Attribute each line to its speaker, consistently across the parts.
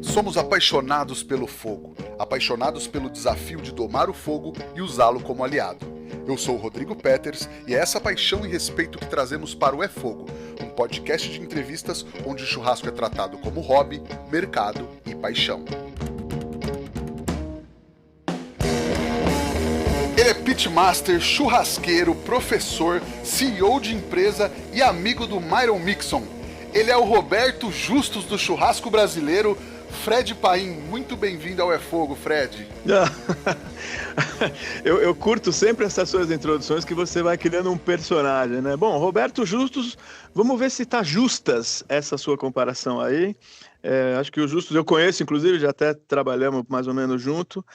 Speaker 1: Somos apaixonados pelo fogo, apaixonados pelo desafio de domar o fogo e usá-lo como aliado. Eu sou o Rodrigo Peters e é essa paixão e respeito que trazemos para o É Fogo, um podcast de entrevistas onde o churrasco é tratado como hobby, mercado e paixão. Ele é pitmaster, churrasqueiro, professor, CEO de empresa e amigo do Myron Mixon. Ele é o Roberto Justus do churrasco brasileiro, Fred Paim. Muito bem-vindo ao É Fogo, Fred.
Speaker 2: Eu curto sempre essas suas introduções que você vai criando um personagem, né? Bom, Roberto Justus, vamos ver se tá justas essa sua comparação aí. Acho que o Justus eu conheço, inclusive, já até trabalhamos mais ou menos junto.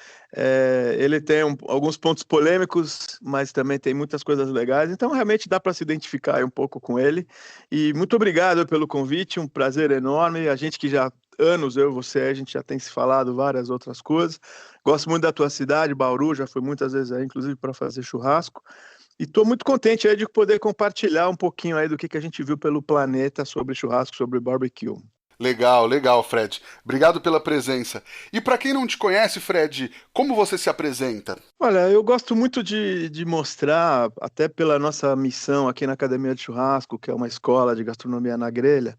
Speaker 2: Ele tem alguns pontos polêmicos, mas também tem muitas coisas legais, então realmente dá para se identificar aí um pouco com ele. E muito obrigado pelo convite, um prazer enorme. A gente que já anos, eu e você, a gente já tem se falado várias outras coisas. Gosto muito da tua cidade, Bauru, já fui muitas vezes aí, inclusive para fazer churrasco. E estou muito contente aí de poder compartilhar um pouquinho aí do que a gente viu pelo planeta sobre churrasco, sobre barbecue.
Speaker 1: Legal, Fred. Obrigado pela presença. E para quem não te conhece, Fred, como você se apresenta?
Speaker 2: Olha, eu gosto muito de mostrar, até pela nossa missão aqui na Academia de Churrasco, que é uma escola de gastronomia na grelha.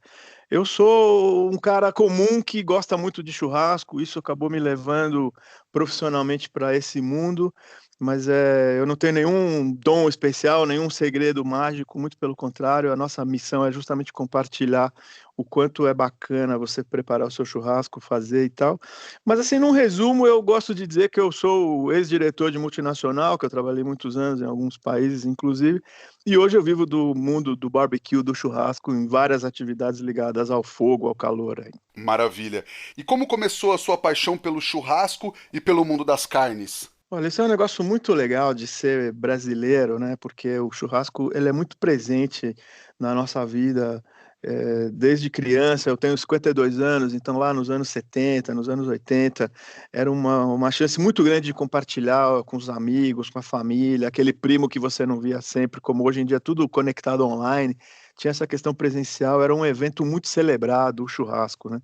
Speaker 2: Eu sou um cara comum que gosta muito de churrasco, isso acabou me levando profissionalmente para esse mundo, mas eu não tenho nenhum dom especial, nenhum segredo mágico, muito pelo contrário, a nossa missão é justamente compartilhar o quanto é bacana você preparar o seu churrasco, fazer e tal. Mas assim, num resumo, eu gosto de dizer que eu sou ex-diretor de multinacional, que eu trabalhei muitos anos em alguns países, inclusive, e hoje eu vivo do mundo do barbecue, do churrasco, em várias atividades ligadas ao fogo, ao calor. Aí.
Speaker 1: Maravilha. E como começou a sua paixão pelo churrasco e pelo mundo das carnes?
Speaker 2: Olha, esse é um negócio muito legal de ser brasileiro, né? Porque o churrasco ele é muito presente na nossa vida. Desde criança, eu tenho 52 anos, então lá nos anos 70, nos anos 80, era uma chance muito grande de compartilhar com os amigos, com a família, aquele primo que você não via sempre, como hoje em dia tudo conectado online, tinha essa questão presencial, era um evento muito celebrado, o churrasco, né?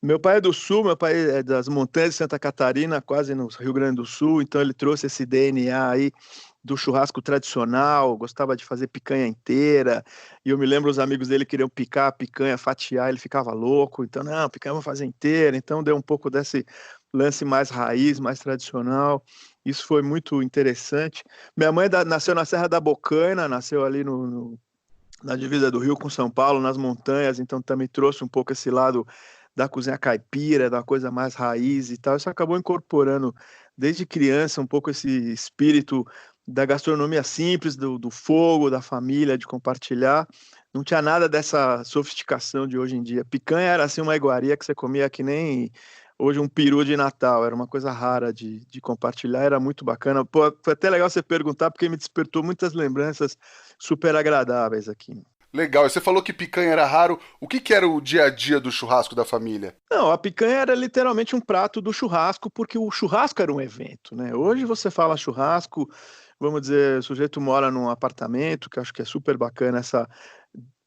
Speaker 2: Meu pai é do Sul, meu pai é das montanhas de Santa Catarina, quase no Rio Grande do Sul, então ele trouxe esse DNA aí do churrasco tradicional, gostava de fazer picanha inteira, e eu me lembro os amigos dele queriam picar a picanha, fatiar, ele ficava louco, então não, picanha vamos fazer inteira, então deu um pouco desse lance mais raiz, mais tradicional, isso foi muito interessante. Minha mãe nasceu na Serra da Bocaina, nasceu ali na divisa do Rio com São Paulo, nas montanhas, então também trouxe um pouco esse lado da cozinha caipira, da coisa mais raiz e tal. Isso acabou incorporando desde criança um pouco esse espírito da gastronomia simples, do fogo, da família, de compartilhar. Não tinha nada dessa sofisticação de hoje em dia. Picanha era assim uma iguaria que você comia que nem hoje um peru de Natal, era uma coisa rara de compartilhar, era muito bacana. Pô, foi até legal você perguntar, porque me despertou muitas lembranças super agradáveis aqui.
Speaker 1: Legal, e você falou que picanha era raro. O que era o dia a dia do churrasco da família?
Speaker 2: Não, a picanha era literalmente um prato do churrasco, porque o churrasco era um evento, né? Hoje você fala churrasco, vamos dizer, o sujeito mora num apartamento, que eu acho que é super bacana essa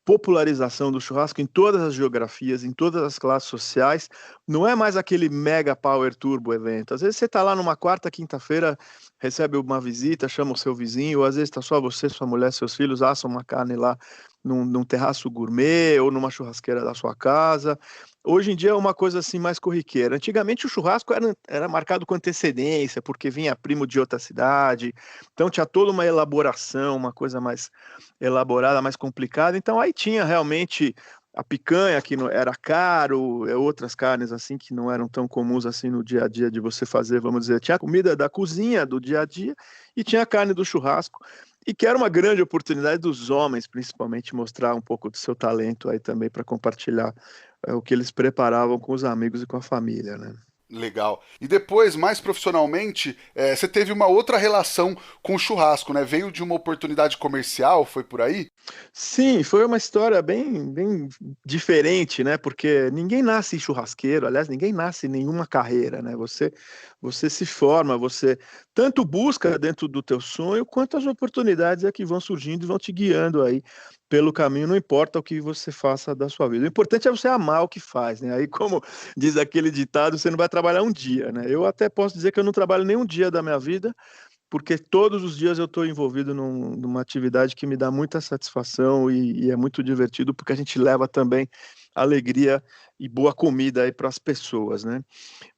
Speaker 2: popularização do churrasco em todas as geografias, em todas as classes sociais, não é mais aquele mega power turbo evento. Às vezes você está lá numa quarta, quinta-feira, recebe uma visita, chama o seu vizinho, ou às vezes está só você, sua mulher, seus filhos, assam uma carne lá num terraço gourmet ou numa churrasqueira da sua casa. Hoje em dia é uma coisa assim mais corriqueira. Antigamente o churrasco era marcado com antecedência, porque vinha primo de outra cidade, então tinha toda uma elaboração, uma coisa mais elaborada, mais complicada. Então aí tinha realmente a picanha, que era caro, outras carnes assim que não eram tão comuns assim no dia a dia de você fazer, vamos dizer. Tinha a comida da cozinha, do dia a dia, e tinha a carne do churrasco. E que era uma grande oportunidade dos homens, principalmente, mostrar um pouco do seu talento aí também para compartilhar o que eles preparavam com os amigos e com a família, né?
Speaker 1: Legal. E depois, mais profissionalmente, você teve uma outra relação com o churrasco, né? Veio de uma oportunidade comercial, foi por aí?
Speaker 2: Sim, foi uma história bem diferente, né? Porque ninguém nasce churrasqueiro, aliás, ninguém nasce em nenhuma carreira, né? Você se forma, tanto busca dentro do teu sonho, quanto as oportunidades é que vão surgindo e vão te guiando aí pelo caminho, não importa o que você faça da sua vida. O importante é você amar o que faz, né? Aí, como diz aquele ditado, você não vai trabalhar um dia, né? Eu até posso dizer que eu não trabalho nem um dia da minha vida, porque todos os dias eu estou envolvido numa atividade que me dá muita satisfação e é muito divertido, porque a gente leva também alegria e boa comida aí para as pessoas, né?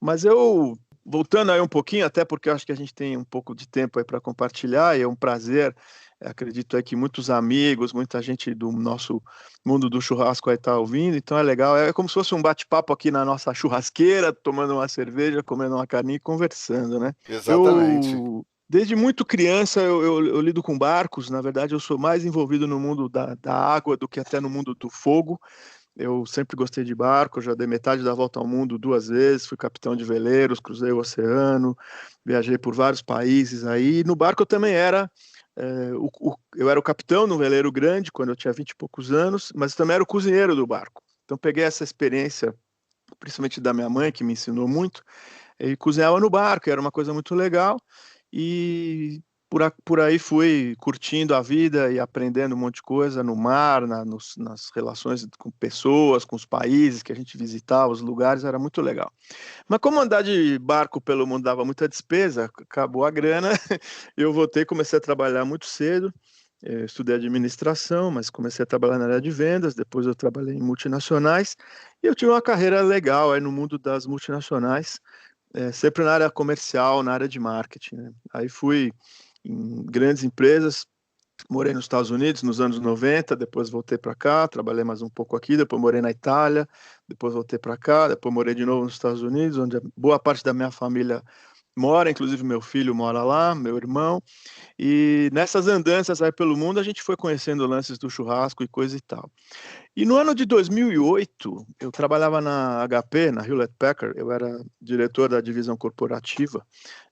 Speaker 2: Mas eu, voltando aí um pouquinho, até porque eu acho que a gente tem um pouco de tempo aí para compartilhar, e é um prazer, acredito aí que muitos amigos, muita gente do nosso mundo do churrasco aí está ouvindo, então é legal, é como se fosse um bate-papo aqui na nossa churrasqueira, tomando uma cerveja, comendo uma carninha e conversando, né?
Speaker 1: Exatamente.
Speaker 2: Desde muito criança, eu lido com barcos. Na verdade, eu sou mais envolvido no mundo da água do que até no mundo do fogo. Eu sempre gostei de barco, já dei metade da volta ao mundo 2 vezes, fui capitão de veleiros, cruzei o oceano, viajei por vários países aí. No barco eu também era, eu era o capitão no veleiro grande, quando eu tinha 20 e poucos anos, mas também era o cozinheiro do barco. Então peguei essa experiência, principalmente da minha mãe, que me ensinou muito, e cozinhava no barco, era uma coisa muito legal. E por aí fui curtindo a vida e aprendendo um monte de coisa no mar, nas relações com pessoas, com os países que a gente visitava, os lugares, era muito legal. Mas como andar de barco pelo mundo dava muita despesa, acabou a grana, eu voltei, comecei a trabalhar muito cedo. Eu estudei administração, mas comecei a trabalhar na área de vendas, depois eu trabalhei em multinacionais, e eu tive uma carreira legal aí no mundo das multinacionais, sempre na área comercial, na área de marketing, né? Aí fui em grandes empresas, morei nos Estados Unidos nos anos 90, depois voltei para cá, trabalhei mais um pouco aqui, depois morei na Itália, depois voltei para cá, depois morei de novo nos Estados Unidos, onde boa parte da minha família mora, inclusive meu filho mora lá, meu irmão, e nessas andanças aí pelo mundo a gente foi conhecendo lances do churrasco e coisa e tal. E no ano de 2008, eu trabalhava na HP, na Hewlett-Packard, eu era diretor da divisão corporativa.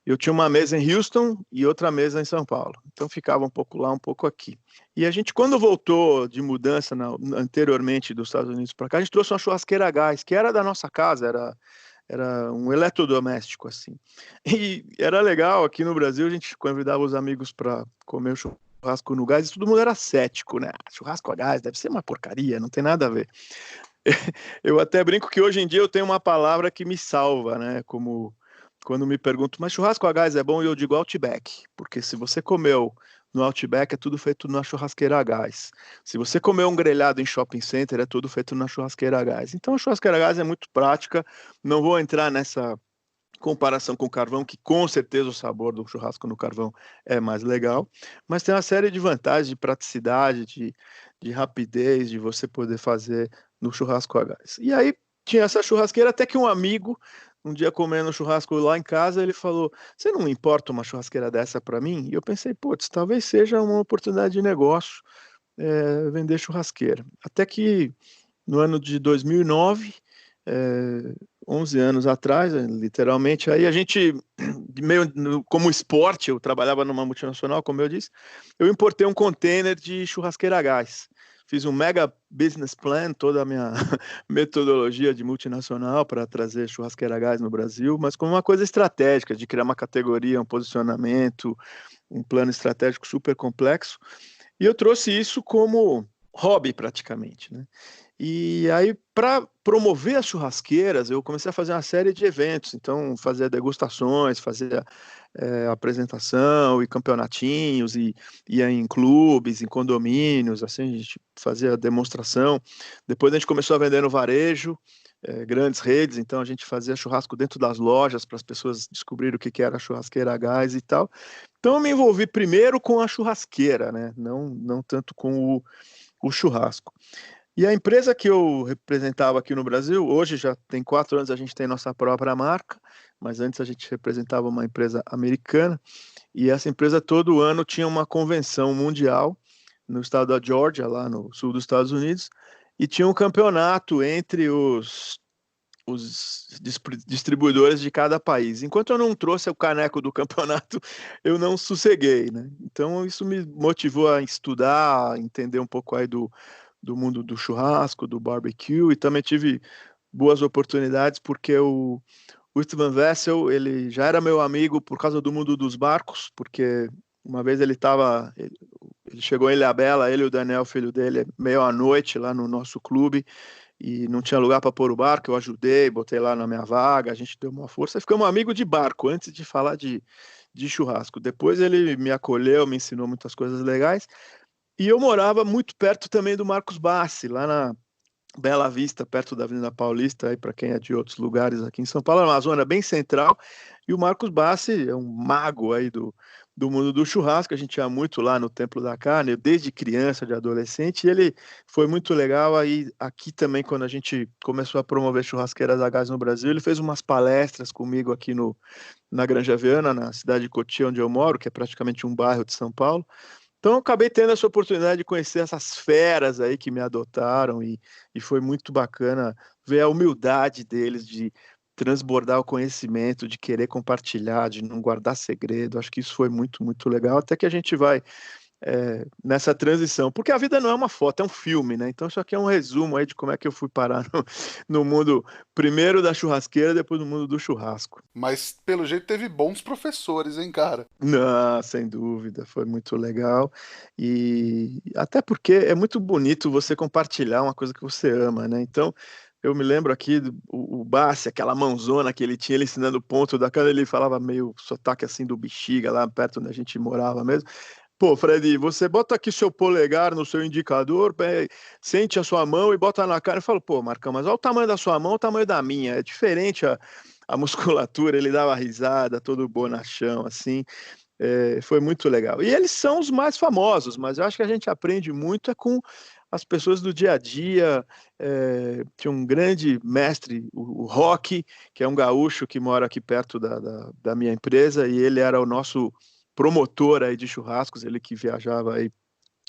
Speaker 2: Eu tinha uma mesa em Houston e outra mesa em São Paulo. Então ficava um pouco lá, um pouco aqui. E a gente, quando voltou de mudança anteriormente dos Estados Unidos para cá, a gente trouxe uma churrasqueira a gás, que era da nossa casa, era um eletrodoméstico, assim. E era legal, aqui no Brasil, a gente convidava os amigos para comer o churrasco no gás, e todo mundo era cético, né? Churrasco a gás deve ser uma porcaria, não tem nada a ver. Eu até brinco que hoje em dia eu tenho uma palavra que me salva, né? Como quando me perguntam, mas churrasco a gás é bom? E eu digo Outback, porque se você comeu no Outback, é tudo feito na churrasqueira a gás. Se você comeu um grelhado em shopping center, é tudo feito na churrasqueira a gás. Então a churrasqueira a gás é muito prática, não vou entrar nessa comparação com o carvão, que com certeza o sabor do churrasco no carvão é mais legal, mas tem uma série de vantagens de praticidade, de rapidez, de você poder fazer no churrasco a gás. E aí tinha essa churrasqueira, até que um amigo, um dia comendo churrasco lá em casa, ele falou: Você não importa uma churrasqueira dessa para mim? E eu pensei: Putz, talvez seja uma oportunidade de negócio, vender churrasqueira. Até que no ano de 2009, 11 anos atrás, literalmente, aí a gente, meio como esporte, eu trabalhava numa multinacional, como eu disse, eu importei um container de churrasqueira a gás. Fiz um mega business plan, toda a minha metodologia de multinacional para trazer churrasqueira a gás no Brasil, mas como uma coisa estratégica, de criar uma categoria, um posicionamento, um plano estratégico super complexo. E eu trouxe isso como hobby praticamente, né? E aí, para promover as churrasqueiras, eu comecei a fazer uma série de eventos. Então, fazia degustações, fazia apresentação e campeonatinhos, e ia em clubes, em condomínios, assim, a gente fazia demonstração. Depois a gente começou a vender no varejo, grandes redes, então a gente fazia churrasco dentro das lojas para as pessoas descobrirem o que era churrasqueira a gás e tal. Então, eu me envolvi primeiro com a churrasqueira, né? Não tanto com o churrasco. E a empresa que eu representava aqui no Brasil, hoje já tem 4 anos, a gente tem nossa própria marca, mas antes a gente representava uma empresa americana, e essa empresa todo ano tinha uma convenção mundial no estado da Georgia, lá no sul dos Estados Unidos, e tinha um campeonato entre os distribuidores de cada país. Enquanto eu não trouxe o caneco do campeonato, eu não sosseguei, né? Então isso me motivou a estudar, a entender um pouco aí do mundo do churrasco, do barbecue, e também tive boas oportunidades porque O Istvan Vessel, ele já era meu amigo por causa do mundo dos barcos, porque uma vez ele chegou em Ilhabela, ele e o Daniel, filho dele, meio à noite lá no nosso clube, e não tinha lugar para pôr o barco, eu ajudei, botei lá na minha vaga, a gente deu uma força e ficamos amigos de barco, antes de falar de churrasco. Depois ele me acolheu, me ensinou muitas coisas legais, e eu morava muito perto também do Marcos Bassi, lá na Bela Vista, perto da Avenida Paulista, aí para quem é de outros lugares aqui em São Paulo, é uma zona bem central, e o Marcos Bassi é um mago aí do mundo do churrasco, a gente ia muito lá no Templo da Carne, desde criança, de adolescente, e ele foi muito legal aí, aqui também, quando a gente começou a promover churrasqueiras a gás no Brasil, ele fez umas palestras comigo aqui na Granja Viana, na cidade de Cotia, onde eu moro, que é praticamente um bairro de São Paulo. Então, eu acabei tendo essa oportunidade de conhecer essas feras aí que me adotaram e foi muito bacana ver a humildade deles de transbordar o conhecimento, de querer compartilhar, de não guardar segredo. Acho que isso foi muito, muito legal. Até que a gente vai nessa transição, porque a vida não é uma foto, é um filme, né? Então isso aqui é um resumo aí de como é que eu fui parar no mundo primeiro da churrasqueira, depois no mundo do churrasco.
Speaker 1: Mas pelo jeito teve bons professores, hein, cara?
Speaker 2: Não, sem dúvida, foi muito legal e até porque é muito bonito você compartilhar uma coisa que você ama, né? Então eu me lembro aqui o Bassi, aquela mãozona que ele tinha, ele ensinando o ponto da cara, ele falava meio sotaque assim do Bexiga, lá perto onde a gente morava mesmo. Pô, Fred, você bota aqui seu polegar no seu indicador, sente a sua mão e bota na cara. Eu falo, pô, Marcão, mas olha o tamanho da sua mão, o tamanho da minha. É diferente a musculatura. Ele dava risada, todo bonachão, assim. Foi muito legal. E eles são os mais famosos, mas eu acho que a gente aprende muito com as pessoas do dia a dia. Tinha um grande mestre, o Roque, que é um gaúcho que mora aqui perto da minha empresa, e ele era o nosso promotor aí de churrascos, ele que viajava aí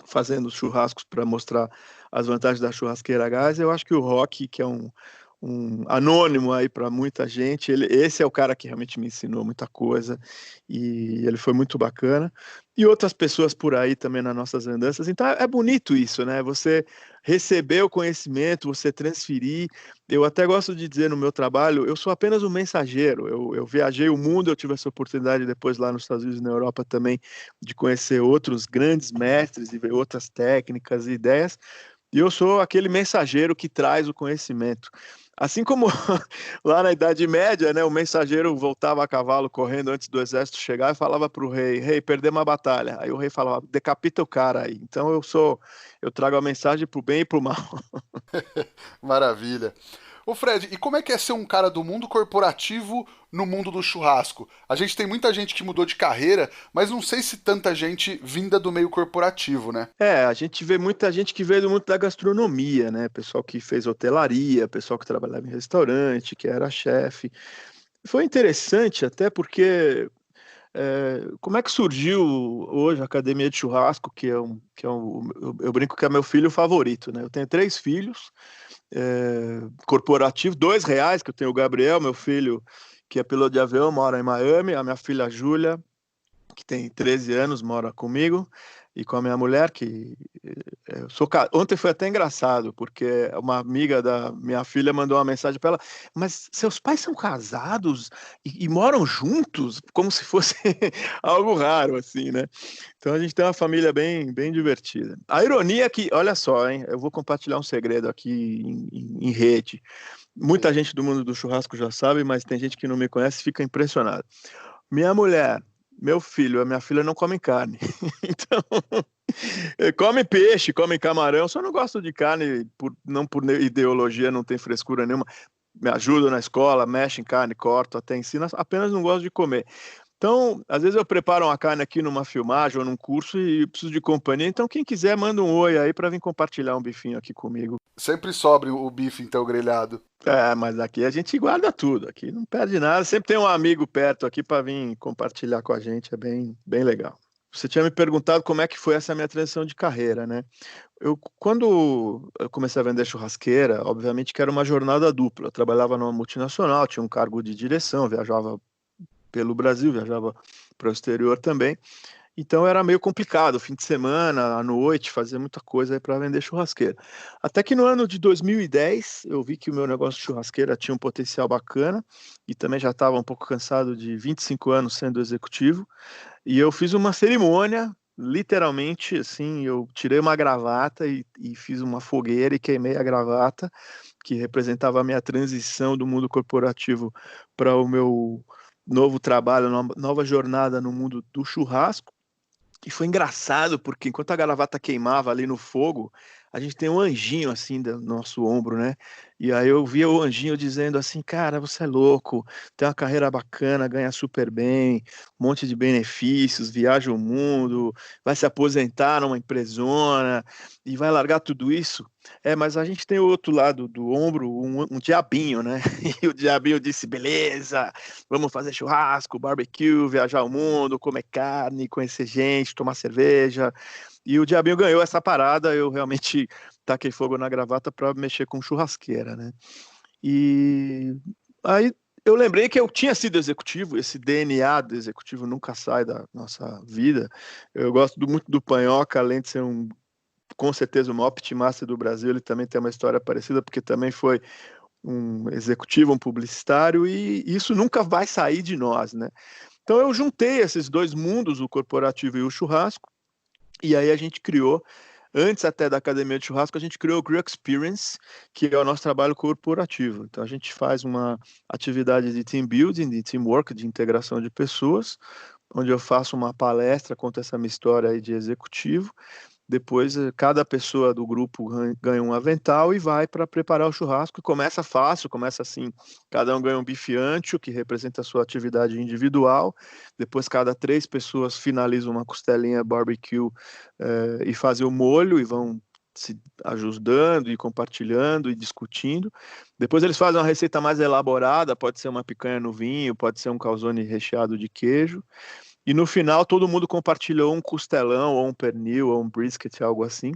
Speaker 2: fazendo churrascos para mostrar as vantagens da churrasqueira a gás. Eu acho que o Rock, que é um anônimo aí para muita gente, esse é o cara que realmente me ensinou muita coisa e ele foi muito bacana. E outras pessoas por aí também nas nossas andanças. Então é bonito isso, né? Você receber o conhecimento, você transferir. Eu até gosto de dizer no meu trabalho, eu sou apenas um mensageiro. Eu viajei o mundo, eu tive essa oportunidade depois lá nos Estados Unidos e na Europa também de conhecer outros grandes mestres e ver outras técnicas e ideias. E eu sou aquele mensageiro que traz o conhecimento. Assim como lá na Idade Média, né, o mensageiro voltava a cavalo correndo antes do exército chegar e falava para o rei, rei, perdemos uma batalha. Aí o rei falava, decapita o cara aí. Então eu trago a mensagem para o bem e para o mal.
Speaker 1: Maravilha. Ô Fred, e como é que é ser um cara do mundo corporativo no mundo do churrasco? A gente tem muita gente que mudou de carreira, mas não sei se tanta gente vinda do meio corporativo, né?
Speaker 2: A gente vê muita gente que veio do mundo da gastronomia, né? Pessoal que fez hotelaria, pessoal que trabalhava em restaurante, que era chefe. Foi interessante até porque como é que surgiu hoje a Academia de Churrasco, eu brinco que é meu filho favorito, né? Eu tenho 3 filhos corporativos, 2 reais, que eu tenho o Gabriel, meu filho, que é piloto de avião, mora em Miami, a minha filha Júlia, que tem 13 anos, mora comigo, e com a minha mulher, que ontem foi até engraçado, porque uma amiga da minha filha mandou uma mensagem para ela, mas seus pais são casados e moram juntos, como se fosse algo raro, assim, né? Então a gente tem uma família bem, bem divertida. A ironia é que, olha só, hein, eu vou compartilhar um segredo aqui em rede. Muita gente do mundo do churrasco já sabe, mas tem gente que não me conhece e fica impressionado. Minha mulher, meu filho, a minha filha não comem carne. Então, come peixe, come camarão, só não gosto de carne, não por ideologia, não tem frescura nenhuma. Me ajudo na escola, mexe em carne, corto, até ensino, apenas não gosto de comer. Então, às vezes eu preparo uma carne aqui numa filmagem ou num curso e preciso de companhia. Então, quem quiser, manda um oi aí para vir compartilhar um bifinho aqui comigo.
Speaker 1: Sempre sobre o bife, então, grelhado.
Speaker 2: Mas aqui a gente guarda tudo, aqui não perde nada. Sempre tem um amigo perto aqui para vir compartilhar com a gente, é bem, bem legal. Você tinha me perguntado como é que foi essa minha transição de carreira, né? Quando eu comecei a vender churrasqueira, obviamente que era uma jornada dupla. Eu trabalhava numa multinacional, tinha um cargo de direção, viajava pelo Brasil, viajava para o exterior também. Então era meio complicado, fim de semana, à noite, fazer muita coisa para vender churrasqueira. Até que no ano de 2010 eu vi que o meu negócio de churrasqueira tinha um potencial bacana e também já estava um pouco cansado de 25 anos sendo executivo. E eu fiz uma cerimônia, literalmente, assim, eu tirei uma gravata e fiz uma fogueira e queimei a gravata, que representava a minha transição do mundo corporativo para o meu novo trabalho, nova jornada no mundo do churrasco. E foi engraçado, porque enquanto a gravata queimava ali no fogo, a gente tem um anjinho assim do nosso ombro, né? E aí eu via o anjinho dizendo assim, cara, você é louco, tem uma carreira bacana, ganha super bem, um monte de benefícios, viaja o mundo, vai se aposentar numa empresona e vai largar tudo isso. É, mas a gente tem o outro lado do ombro, um diabinho, né? E o diabinho disse, beleza, vamos fazer churrasco, barbecue, viajar o mundo, comer carne, conhecer gente, tomar cerveja. E o diabinho ganhou essa parada, eu realmente taquei fogo na gravata para mexer com churrasqueira, né? E aí eu lembrei que eu tinha sido executivo, esse DNA do executivo nunca sai da nossa vida. Eu gosto muito do Panhoca, além de ser com certeza o maior pitmaster do Brasil, ele também tem uma história parecida, porque também foi um executivo, um publicitário, e isso nunca vai sair de nós, né? Então eu juntei esses dois mundos, o corporativo e o churrasco, e aí a gente criou, antes até da Academia de Churrasco, a gente criou o Grill Experience, que é o nosso trabalho corporativo. Então a gente faz uma atividade de team building, de teamwork, de integração de pessoas, onde eu faço uma palestra, conto essa minha história aí de executivo. Depois, cada pessoa do grupo ganha um avental e vai para preparar o churrasco. E começa fácil, começa assim: cada um ganha um bife ancho, que representa a sua atividade individual. Depois, cada 3 pessoas finalizam uma costelinha barbecue e fazem o molho e vão se ajudando e compartilhando e discutindo. Depois eles fazem uma receita mais elaborada, pode ser uma picanha no vinho, pode ser um calzone recheado de queijo. E no final todo mundo compartilhou um costelão, ou um pernil, ou um brisket, algo assim.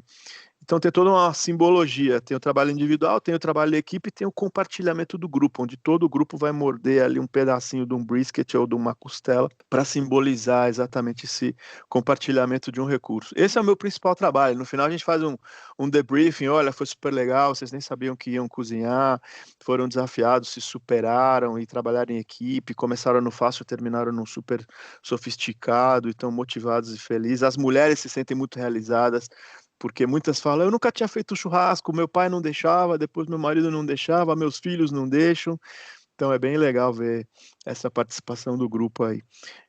Speaker 2: Então tem toda uma simbologia. Tem o trabalho individual, tem o trabalho de equipe, tem o compartilhamento do grupo, onde todo o grupo vai morder ali um pedacinho de um brisket ou de uma costela para simbolizar exatamente esse compartilhamento de um recurso. Esse é o meu principal trabalho. No final a gente faz um debriefing, olha, foi super legal, vocês nem sabiam que iam cozinhar, foram desafiados, se superaram e trabalharam em equipe, começaram no fácil, terminaram no super sofisticado, e estão motivados e felizes. As mulheres se sentem muito realizadas, porque muitas falam, eu nunca tinha feito churrasco, meu pai não deixava, depois meu marido não deixava, meus filhos não deixam. Então é bem legal ver essa participação do grupo aí.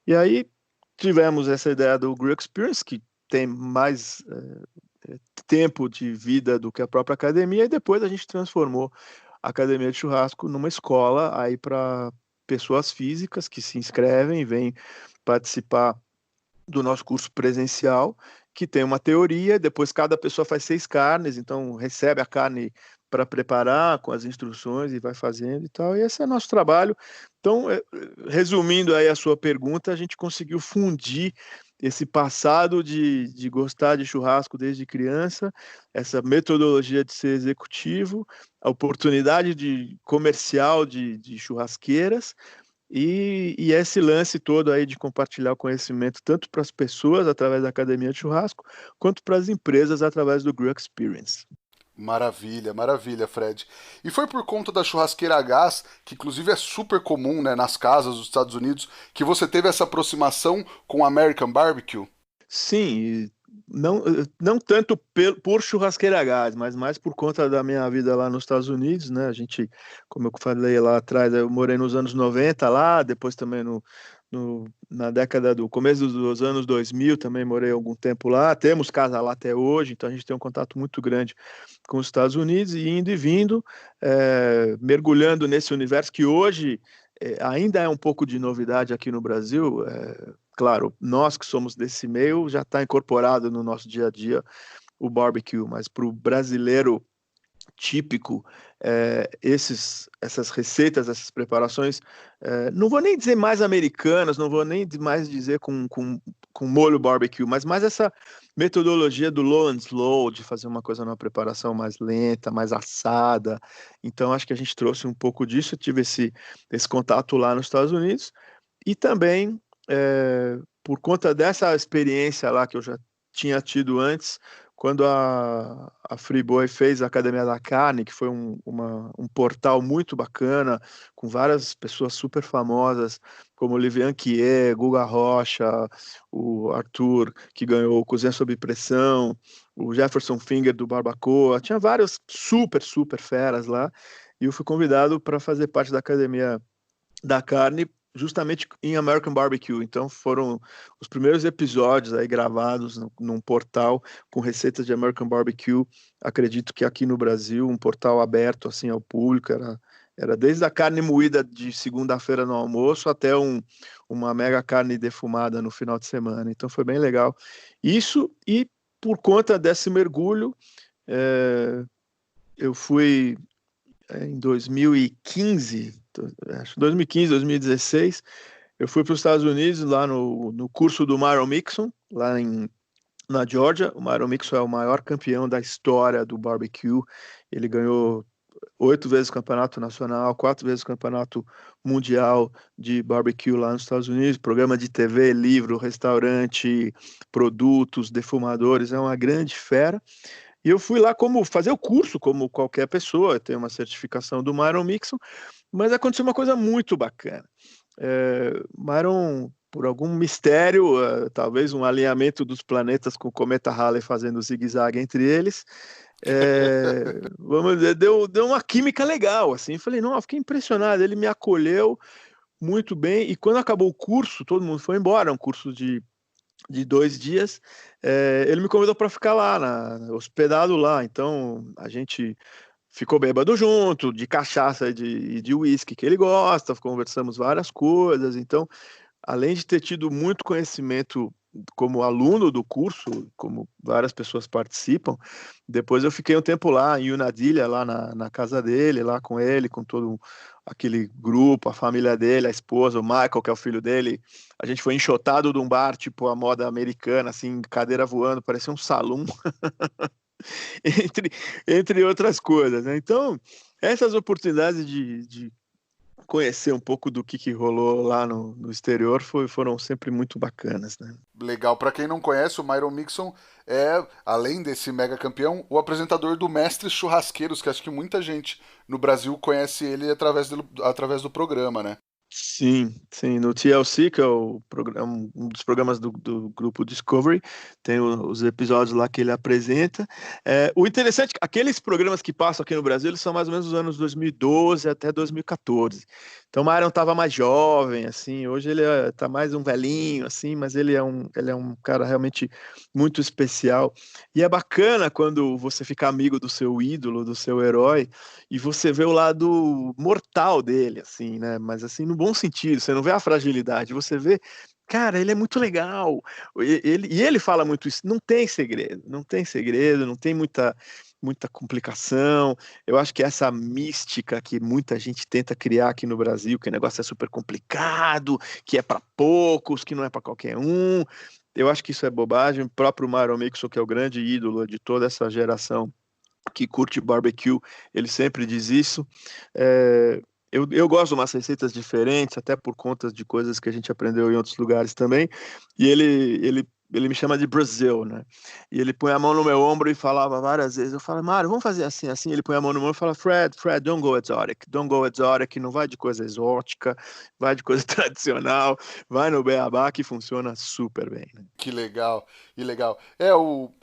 Speaker 2: E aí tivemos essa ideia do Grill Experience, que tem mais tempo de vida do que a própria academia, e depois a gente transformou a academia de churrasco numa escola aí para pessoas físicas que se inscrevem e vêm participar do nosso curso presencial, que tem uma teoria, depois cada pessoa faz 6 carnes, então recebe a carne para preparar com as instruções e vai fazendo e tal, e esse é nosso trabalho. Então, resumindo aí a sua pergunta, a gente conseguiu fundir esse passado de gostar de churrasco desde criança, essa metodologia de ser executivo, a oportunidade de comercial de churrasqueiras, e esse lance todo aí de compartilhar o conhecimento tanto para as pessoas através da academia de churrasco, quanto para as empresas através do Grill Experience.
Speaker 1: Maravilha, maravilha, Fred. E foi por conta da churrasqueira a gás, que inclusive é super comum, né, nas casas dos Estados Unidos, que você teve essa aproximação com o American Barbecue?
Speaker 2: Sim, não tanto por churrasqueira a gás, mas mais por conta da minha vida lá nos Estados Unidos, né? A gente, como eu falei lá atrás, eu morei nos anos 90 lá, depois também na década do começo dos anos 2000 também morei algum tempo lá. Temos casa lá até hoje, então a gente tem um contato muito grande com os Estados Unidos e indo e vindo, mergulhando nesse universo que hoje ainda é um pouco de novidade aqui no Brasil. Claro, nós que somos desse meio já está incorporado no nosso dia a dia o barbecue, mas para o brasileiro típico, essas receitas, essas preparações, não vou nem dizer mais americanas, não vou nem mais dizer com molho barbecue, mas mais essa metodologia do low and slow, de fazer uma coisa numa preparação mais lenta, mais assada. Então, acho que a gente trouxe um pouco disso, eu tive esse contato lá nos Estados Unidos, e também por conta dessa experiência lá que eu já tinha tido antes, quando a Friboi fez a Academia da Carne, que foi um portal muito bacana, com várias pessoas super famosas, como Olivier Anquier, Guga Rocha, o Arthur, que ganhou o Cozinha Sob Pressão, o Jefferson Finger do Barbacoa, tinha vários super, super feras lá, e eu fui convidado para fazer parte da Academia da Carne, justamente em American Barbecue. Então foram os primeiros episódios aí gravados num portal com receitas de American Barbecue. Acredito que aqui no Brasil, um portal aberto assim ao público, era desde a carne moída de segunda-feira no almoço até uma mega carne defumada no final de semana. Então foi bem legal. Isso, e por conta desse mergulho, eu fui em 2015, acho 2015, 2016, eu fui para os Estados Unidos, lá no curso do Myron Mixon, lá na Georgia. O Myron Mixon é o maior campeão da história do barbecue. Ele ganhou 8 vezes o campeonato nacional, 4 vezes o campeonato mundial de barbecue lá nos Estados Unidos, programa de TV, livro, restaurante, produtos, defumadores, é uma grande fera. E eu fui lá como fazer o curso, como qualquer pessoa, tem uma certificação do Myron Mixon, mas aconteceu uma coisa muito bacana. Myron, por algum mistério, talvez um alinhamento dos planetas com o cometa Halley fazendo zigue-zague entre eles, vamos dizer, deu uma química legal, assim. Falei, não, fiquei impressionado, ele me acolheu muito bem, e quando acabou o curso, todo mundo foi embora, um curso de 2 dias, ele me convidou para ficar lá, hospedado lá. Então a gente ficou bêbado junto, de cachaça e de uísque que ele gosta, conversamos várias coisas. Então, além de ter tido muito conhecimento como aluno do curso, como várias pessoas participam, depois eu fiquei um tempo lá em Unadilla, lá na casa dele, lá com ele, com todo aquele grupo, a família dele, a esposa, o Michael, que é o filho dele. A gente foi enxotado de um bar, tipo a moda americana, assim, cadeira voando, parecia um salão, entre outras coisas, né? Então, essas oportunidades de conhecer um pouco do que rolou lá no exterior foram sempre muito bacanas, né?
Speaker 1: Legal. Para quem não conhece, o Myron Mixon é, além desse mega campeão, o apresentador do Mestres Churrasqueiros, que acho que muita gente no Brasil conhece ele através do programa, né?
Speaker 2: Sim, sim, no TLC, que é um dos programas do grupo Discovery, tem os episódios lá que ele apresenta. O interessante, aqueles programas que passam aqui no Brasil, eles são mais ou menos dos anos 2012 até 2014. Então o Myron estava mais jovem, assim, hoje ele tá mais um velhinho, assim, mas ele é um cara realmente muito especial. E é bacana quando você fica amigo do seu ídolo, do seu herói, e você vê o lado mortal dele, assim, né? Mas assim, no bom sentido, você não vê a fragilidade, você vê, cara, ele é muito legal. Ele fala muito isso, não tem segredo, não tem muita complicação. Eu acho que essa mística que muita gente tenta criar aqui no Brasil, que o negócio é super complicado, que é para poucos, que não é para qualquer um. Eu acho que isso é bobagem. O próprio Myron Mixon, que é o grande ídolo de toda essa geração que curte barbecue, ele sempre diz isso. Eu gosto de umas receitas diferentes, até por conta de coisas que a gente aprendeu em outros lugares também, e ele me chama de Brasil, né? E ele põe a mão no meu ombro e falava várias vezes, eu falo, Mário, vamos fazer assim, assim. Ele põe a mão no meu ombro e fala, Fred, don't go exotic, não vai de coisa exótica, vai de coisa tradicional, vai no beabá que funciona super bem, né?
Speaker 1: Que legal, que legal.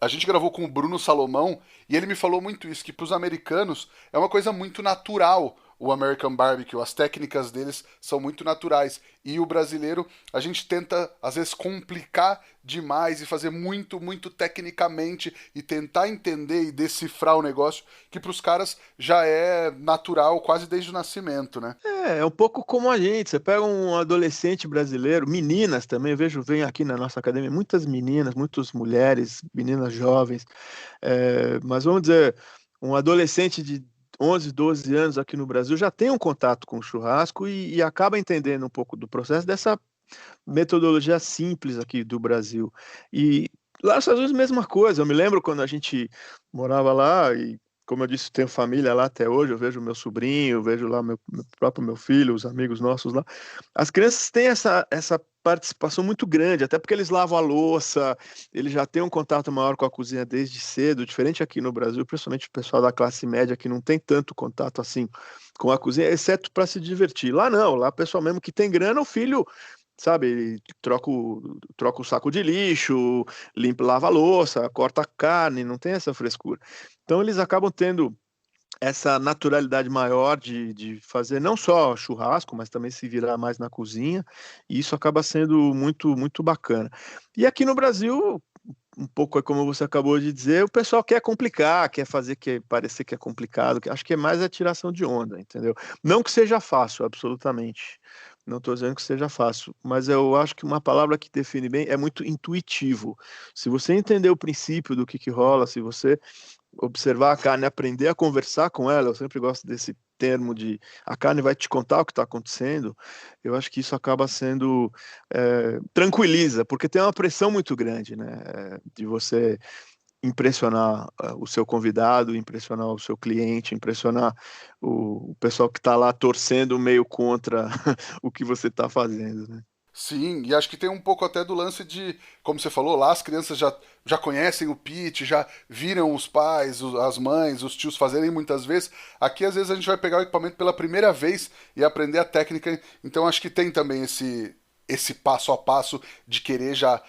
Speaker 1: A gente gravou com o Bruno Salomão e ele me falou muito isso, que para os americanos é uma coisa muito natural o American Barbecue, as técnicas deles são muito naturais. E o brasileiro, a gente tenta, às vezes, complicar demais e fazer muito, muito tecnicamente e tentar entender e decifrar o negócio, que para os caras já é natural quase desde o nascimento, né?
Speaker 2: É um pouco como a gente. Você pega um adolescente brasileiro, meninas também, eu vejo, vem aqui na nossa academia, muitas meninas, muitas mulheres, meninas jovens, mas vamos dizer, um adolescente de 11, 12 anos aqui no Brasil já tem um contato com o churrasco e acaba entendendo um pouco do processo dessa metodologia simples aqui do Brasil. E lá nos Estados Unidos, mesma coisa. Eu me lembro quando a gente morava lá e como eu disse, tenho família lá até hoje, eu vejo meu sobrinho, eu vejo lá meu filho, os amigos nossos lá. As crianças têm essa participação muito grande, até porque eles lavam a louça, eles já têm um contato maior com a cozinha desde cedo, diferente aqui no Brasil, principalmente o pessoal da classe média que não tem tanto contato assim com a cozinha, exceto para se divertir. Lá não, lá o pessoal mesmo que tem grana, o filho, sabe, ele troca o saco de lixo, limpa, lava a louça, corta a carne, não tem essa frescura. Então eles acabam tendo essa naturalidade maior de fazer não só churrasco, mas também se virar mais na cozinha, e isso acaba sendo muito, muito bacana. E aqui no Brasil, um pouco é como você acabou de dizer, o pessoal quer complicar, quer fazer que parecer que é complicado, acho que é mais a tiração de onda, entendeu? Não que seja fácil, absolutamente. Não estou dizendo que seja fácil, mas eu acho que uma palavra que define bem é muito intuitivo. Se você entender o princípio do que rola, se você observar a carne, aprender a conversar com ela, eu sempre gosto desse termo de a carne vai te contar o que está acontecendo, eu acho que isso acaba sendo tranquiliza, porque tem uma pressão muito grande, né, de você impressionar o seu convidado, impressionar o seu cliente, impressionar o pessoal que está lá torcendo meio contra o que você está fazendo, né?
Speaker 1: Sim, e acho que tem um pouco até do lance de, como você falou, lá as crianças já conhecem o pitch, já viram os pais, as mães, os tios fazerem muitas vezes. Aqui, às vezes, a gente vai pegar o equipamento pela primeira vez e aprender a técnica. Então, acho que tem também esse passo a passo de querer já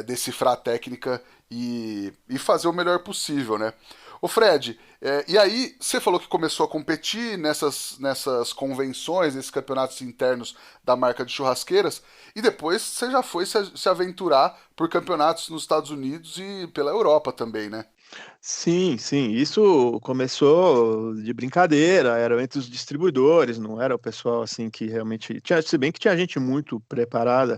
Speaker 1: decifrar a técnica e fazer o melhor possível, né? Ô Fred, e aí você falou que começou a competir nessas convenções, nesses campeonatos internos da marca de churrasqueiras, e depois você já foi se aventurar por campeonatos nos Estados Unidos e pela Europa também, né?
Speaker 2: Sim, sim, isso começou de brincadeira, era entre os distribuidores, não era o pessoal assim que realmente tinha, se bem que tinha gente muito preparada,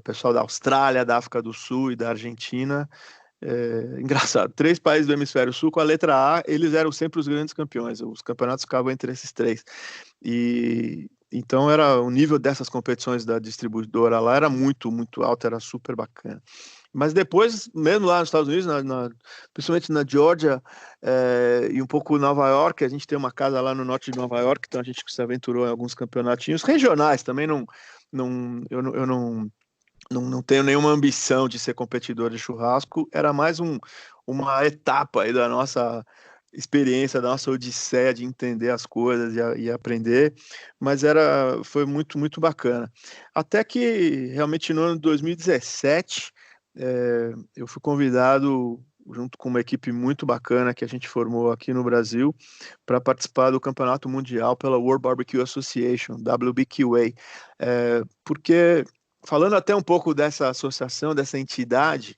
Speaker 2: pessoal da Austrália, da África do Sul e da Argentina. Engraçado, três países do Hemisfério Sul com a letra A, eles eram sempre os grandes campeões, os campeonatos ficavam entre esses três. E então era o nível dessas competições da distribuidora lá era muito, muito alto, era super bacana. Mas depois, mesmo lá nos Estados Unidos, principalmente na Georgia, e um pouco em Nova York, a gente tem uma casa lá no norte de Nova York, então a gente se aventurou em alguns campeonatinhos regionais, também eu não tenho nenhuma ambição de ser competidor de churrasco, era mais uma etapa aí da nossa experiência, da nossa odisseia de entender as coisas e aprender, mas foi muito, muito bacana. Até que realmente no ano de 2017, eu fui convidado junto com uma equipe muito bacana que a gente formou aqui no Brasil para participar do Campeonato Mundial pela World Barbecue Association, WBQA, porque falando até um pouco dessa associação, dessa entidade,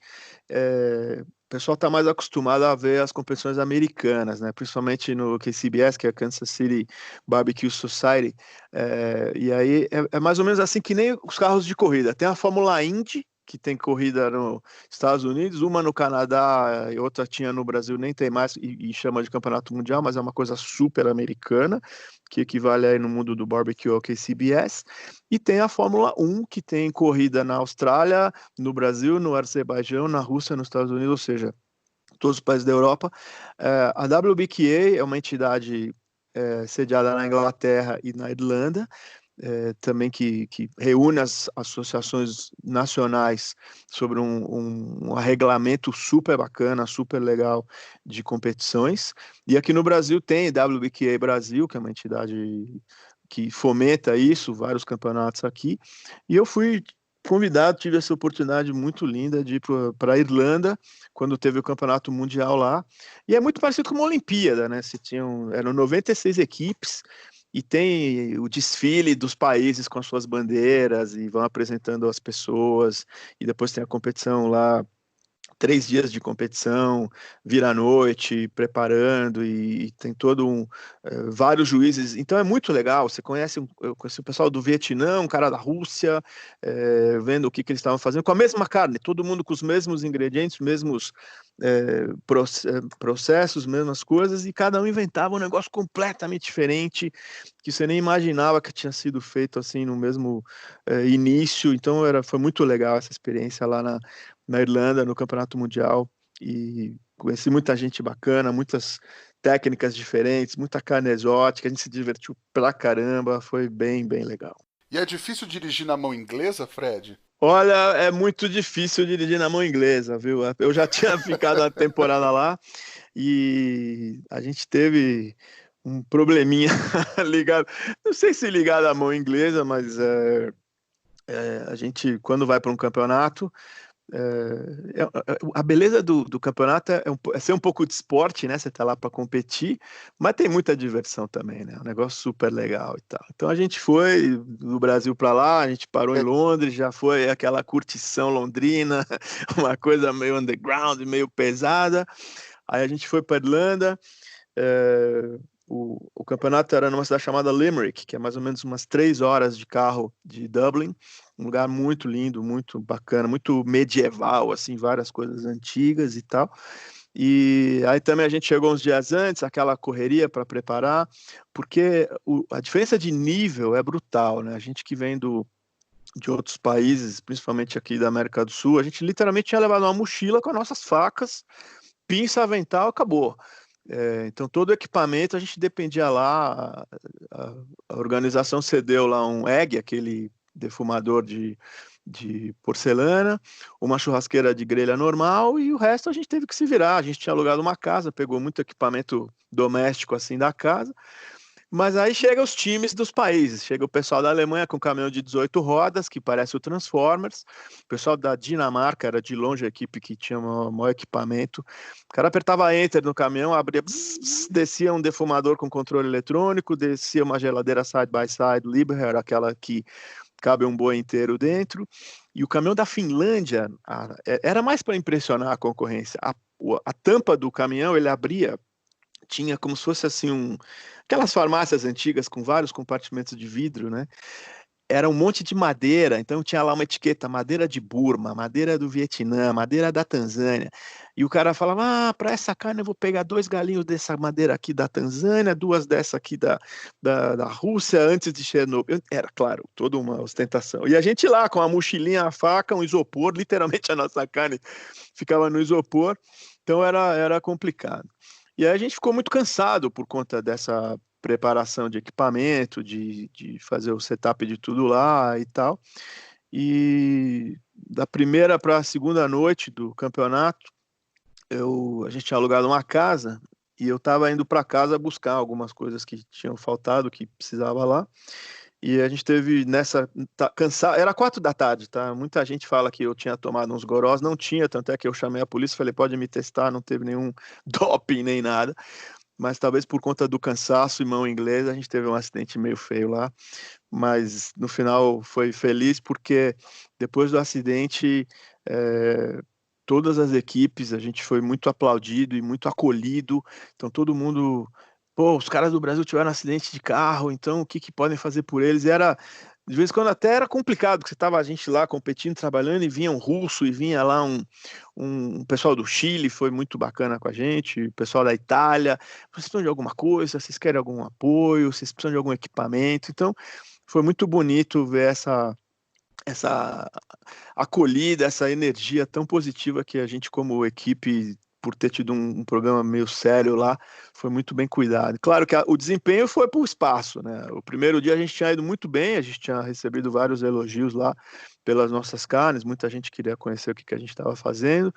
Speaker 2: o pessoal está mais acostumado a ver as competições americanas, né? Principalmente no KCBS, que é a Kansas City Barbecue Society. E aí é mais ou menos assim que nem os carros de corrida. Tem a Fórmula Indy, que tem corrida nos Estados Unidos, uma no Canadá e outra tinha no Brasil, nem tem mais, e chama de Campeonato Mundial, mas é uma coisa super americana, que equivale aí no mundo do barbecue ao KCBS. E tem a Fórmula 1, que tem corrida na Austrália, no Brasil, no Azerbaijão, na Rússia, nos Estados Unidos, ou seja, todos os países da Europa. A WBQA é uma entidade sediada na Inglaterra e na Irlanda, também que reúne as associações nacionais sobre um regulamento super bacana, super legal de competições. E aqui no Brasil tem WBQA Brasil, que é uma entidade que fomenta isso, vários campeonatos aqui. E eu fui convidado, tive essa oportunidade muito linda de ir para a Irlanda, quando teve o campeonato mundial lá. E é muito parecido com uma Olimpíada, né? Eram 96 equipes, e tem o desfile dos países com as suas bandeiras e vão apresentando as pessoas, e depois tem a competição lá, 3 dias de competição, vira à noite, preparando, e tem vários juízes, então é muito legal, eu conheci o pessoal do Vietnã, um cara da Rússia, vendo o que eles estavam fazendo, com a mesma carne, todo mundo com os mesmos ingredientes, mesmos processos, mesmas coisas, e cada um inventava um negócio completamente diferente, que você nem imaginava que tinha sido feito assim no mesmo início, então foi muito legal essa experiência lá na Irlanda, no Campeonato Mundial, e conheci muita gente bacana, muitas técnicas diferentes, muita carne exótica, a gente se divertiu pra caramba, foi bem, bem legal.
Speaker 1: E é difícil dirigir na mão inglesa, Fred?
Speaker 2: Olha, é muito difícil dirigir na mão inglesa, viu? Eu já tinha ficado a temporada lá e a gente teve um probleminha ligado, não sei se ligado à mão inglesa, mas a gente, quando vai para um campeonato, a beleza do campeonato é ser um pouco de esporte, né? Você tá lá para competir, mas tem muita diversão também, né? Um negócio super legal e tal. Então a gente foi do Brasil para lá, a gente parou em Londres, já foi aquela curtição londrina, uma coisa meio underground, meio pesada. Aí a gente foi para Irlanda. O campeonato era numa cidade chamada Limerick, que é mais ou menos umas 3 horas de carro de Dublin, um lugar muito lindo, muito bacana, muito medieval, assim, várias coisas antigas e tal. E aí também a gente chegou uns dias antes, aquela correria para preparar, porque a diferença de nível é brutal, né? A gente que vem de outros países, principalmente aqui da América do Sul, a gente literalmente tinha levado uma mochila com as nossas facas, pinça, avental, acabou. Então todo o equipamento a gente dependia lá, a organização cedeu lá um egg, aquele defumador de porcelana, uma churrasqueira de grelha normal e o resto a gente teve que se virar. A gente tinha alugado uma casa, pegou muito equipamento doméstico assim da casa. Mas aí chega os times dos países, chega o pessoal da Alemanha com caminhão de 18 rodas, que parece o Transformers, o pessoal da Dinamarca, era de longe a equipe que tinha o maior equipamento, o cara apertava Enter no caminhão, abria, descia um defumador com controle eletrônico, descia uma geladeira side-by-side Liebherr, aquela que cabe um boi inteiro dentro, e o caminhão da Finlândia era mais para impressionar a concorrência, a tampa do caminhão ele abria, tinha como se fosse assim aquelas farmácias antigas com vários compartimentos de vidro, né? Era um monte de madeira, então tinha lá uma etiqueta, madeira de Burma, madeira do Vietnã, madeira da Tanzânia. E o cara falava, para essa carne eu vou pegar 2 galinhos dessa madeira aqui da Tanzânia, 2 dessa aqui da Rússia, antes de Chernobyl. Era, claro, toda uma ostentação. E a gente lá com a mochilinha, a faca, um isopor, literalmente a nossa carne ficava no isopor, então era complicado. E aí a gente ficou muito cansado por conta dessa preparação de equipamento, de fazer o setup de tudo lá e tal. E da primeira para a segunda noite do campeonato, a gente tinha alugado uma casa e eu estava indo para casa buscar algumas coisas que tinham faltado, que precisava lá. E a gente teve cansado, era 4 da tarde, tá? Muita gente fala que eu tinha tomado uns gorós, não tinha, tanto é que eu chamei a polícia, falei, pode me testar, não teve nenhum doping nem nada, mas talvez por conta do cansaço e mão inglesa, a gente teve um acidente meio feio lá, mas no final foi feliz porque depois do acidente, todas as equipes, a gente foi muito aplaudido e muito acolhido, então todo mundo... Pô, os caras do Brasil tiveram um acidente de carro, então o que podem fazer por eles? E de vez em quando até era complicado, porque você tava a gente lá competindo, trabalhando, e vinha um russo, e vinha lá um pessoal do Chile, foi muito bacana com a gente, o pessoal da Itália, vocês precisam de alguma coisa, vocês querem algum apoio, vocês precisam de algum equipamento, então foi muito bonito ver essa acolhida, essa energia tão positiva que a gente como equipe, por ter tido um programa meio sério lá, foi muito bem cuidado. Claro que o desempenho foi para o espaço, né? O primeiro dia a gente tinha ido muito bem, a gente tinha recebido vários elogios lá pelas nossas carnes, muita gente queria conhecer o que a gente estava fazendo,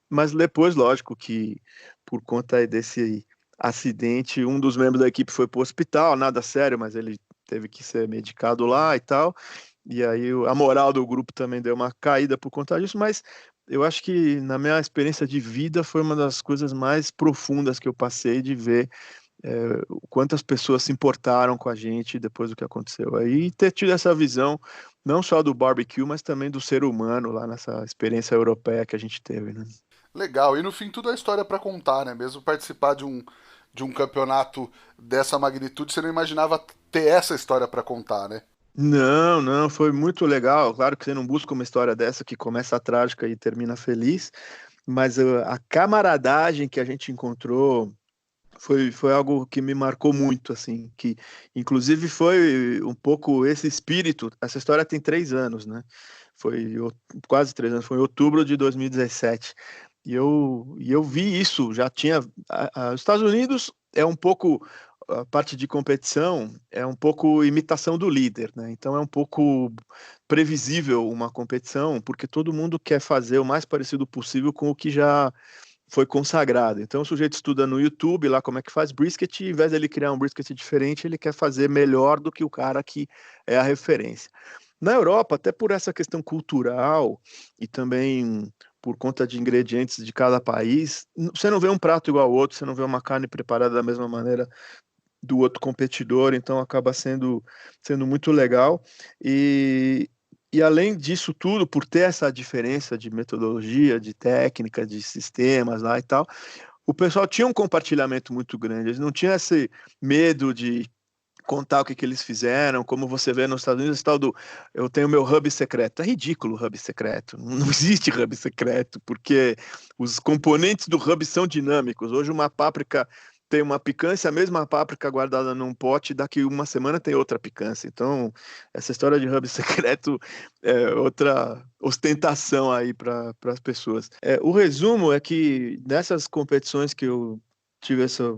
Speaker 2: mas depois, lógico que por conta desse acidente, um dos membros da equipe foi para o hospital, nada sério, mas ele teve que ser medicado lá e tal, e aí a moral do grupo também deu uma caída por conta disso, mas eu acho que na minha experiência de vida foi uma das coisas mais profundas que eu passei de ver quantas pessoas se importaram com a gente depois do que aconteceu. Aí ter tido essa visão, não só do barbecue, mas também do ser humano lá nessa experiência europeia que a gente teve, né?
Speaker 1: Legal, e no fim tudo é história para contar, né? Mesmo participar de um campeonato dessa magnitude, você não imaginava ter essa história para contar, né?
Speaker 2: Não, não, foi muito legal. Claro que você não busca uma história dessa que começa trágica e termina feliz, mas a camaradagem que a gente encontrou foi algo que me marcou muito, assim, que inclusive foi um pouco esse espírito. Essa história tem 3 anos, né? Foi quase 3 anos, foi em outubro de 2017. E eu vi isso, já tinha. Os Estados Unidos é um pouco a parte de competição é um pouco imitação do líder, né? Então é um pouco previsível uma competição, porque todo mundo quer fazer o mais parecido possível com o que já foi consagrado. Então o sujeito estuda no YouTube lá como é que faz brisket, e ao invés dele criar um brisket diferente, ele quer fazer melhor do que o cara que é a referência. Na Europa, até por essa questão cultural e também por conta de ingredientes de cada país, você não vê um prato igual ao outro, você não vê uma carne preparada da mesma maneira do outro competidor, então acaba sendo muito legal. E, e além disso tudo, por ter essa diferença de metodologia, de técnica, de sistemas lá e tal, o pessoal tinha um compartilhamento muito grande, eles não tinham esse medo de contar o que eles fizeram, como você vê nos Estados Unidos, esse tal do eu tenho meu hub secreto. É ridículo o hub secreto. Não existe hub secreto, porque os componentes do hub são dinâmicos. Hoje uma páprica tem uma picância, a mesma páprica guardada num pote, daqui uma semana tem outra picância. Então, essa história de hub secreto é outra ostentação aí para as pessoas. O resumo é que nessas competições que eu tive essa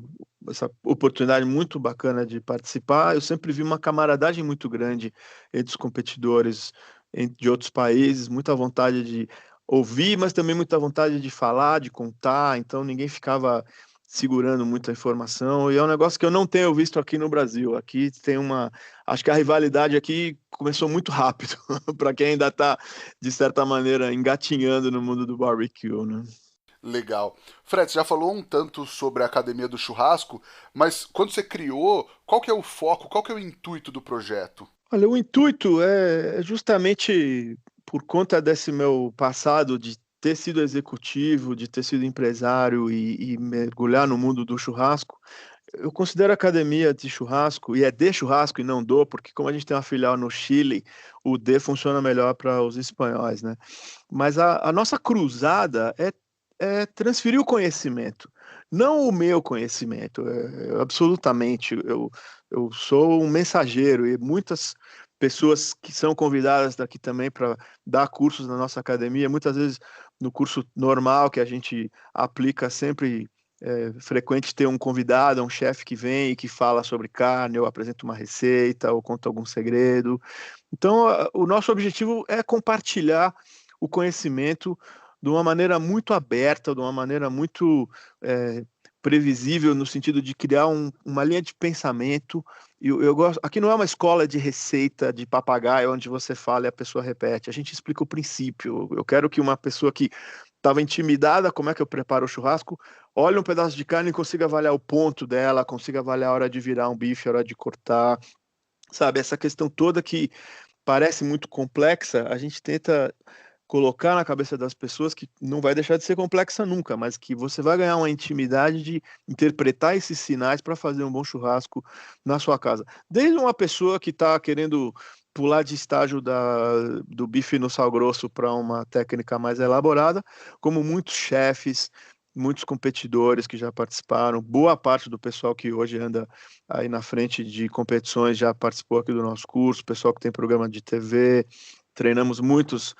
Speaker 2: oportunidade muito bacana de participar, eu sempre vi uma camaradagem muito grande entre os competidores de outros países, muita vontade de ouvir, mas também muita vontade de falar, de contar, então ninguém ficava segurando muita informação, e é um negócio que eu não tenho visto aqui no Brasil. Aqui tem acho que a rivalidade aqui começou muito rápido, para quem ainda está, de certa maneira, engatinhando no mundo do barbecue, né?
Speaker 1: Legal. Fred, você já falou um tanto sobre a Academia do Churrasco, mas quando você criou, qual que é o foco, qual que é o intuito do projeto?
Speaker 2: Olha, o intuito é justamente por conta desse meu passado de ter sido executivo, de ter sido empresário e mergulhar no mundo do churrasco. Eu considero a academia de churrasco, e é de churrasco e não do, porque como a gente tem uma filial no Chile, o D funciona melhor para os espanhóis, né? Mas a nossa cruzada é transferir o conhecimento, não o meu conhecimento, absolutamente. Eu sou um mensageiro e muitas pessoas que são convidadas daqui também para dar cursos na nossa academia, muitas vezes no curso normal que a gente aplica sempre frequente ter um convidado, um chefe que vem e que fala sobre carne, ou apresenta uma receita, ou conta algum segredo. Então, o nosso objetivo é compartilhar o conhecimento de uma maneira muito aberta, de uma maneira muito previsível, no sentido de criar uma linha de pensamento. Eu gosto. Aqui não é uma escola de receita de papagaio, onde você fala e a pessoa repete. A gente explica o princípio. Eu quero que uma pessoa que estava intimidada, como é que eu preparo o churrasco, olhe um pedaço de carne e consiga avaliar o ponto dela, consiga avaliar a hora de virar um bife, a hora de cortar, sabe? Essa questão toda que parece muito complexa, a gente tenta colocar na cabeça das pessoas que não vai deixar de ser complexa nunca, mas que você vai ganhar uma intimidade de interpretar esses sinais para fazer um bom churrasco na sua casa. Desde uma pessoa que está querendo pular de estágio do bife no sal grosso para uma técnica mais elaborada, como muitos chefes, muitos competidores que já participaram, boa parte do pessoal que hoje anda aí na frente de competições já participou aqui do nosso curso, pessoal que tem programa de TV, treinamos muitas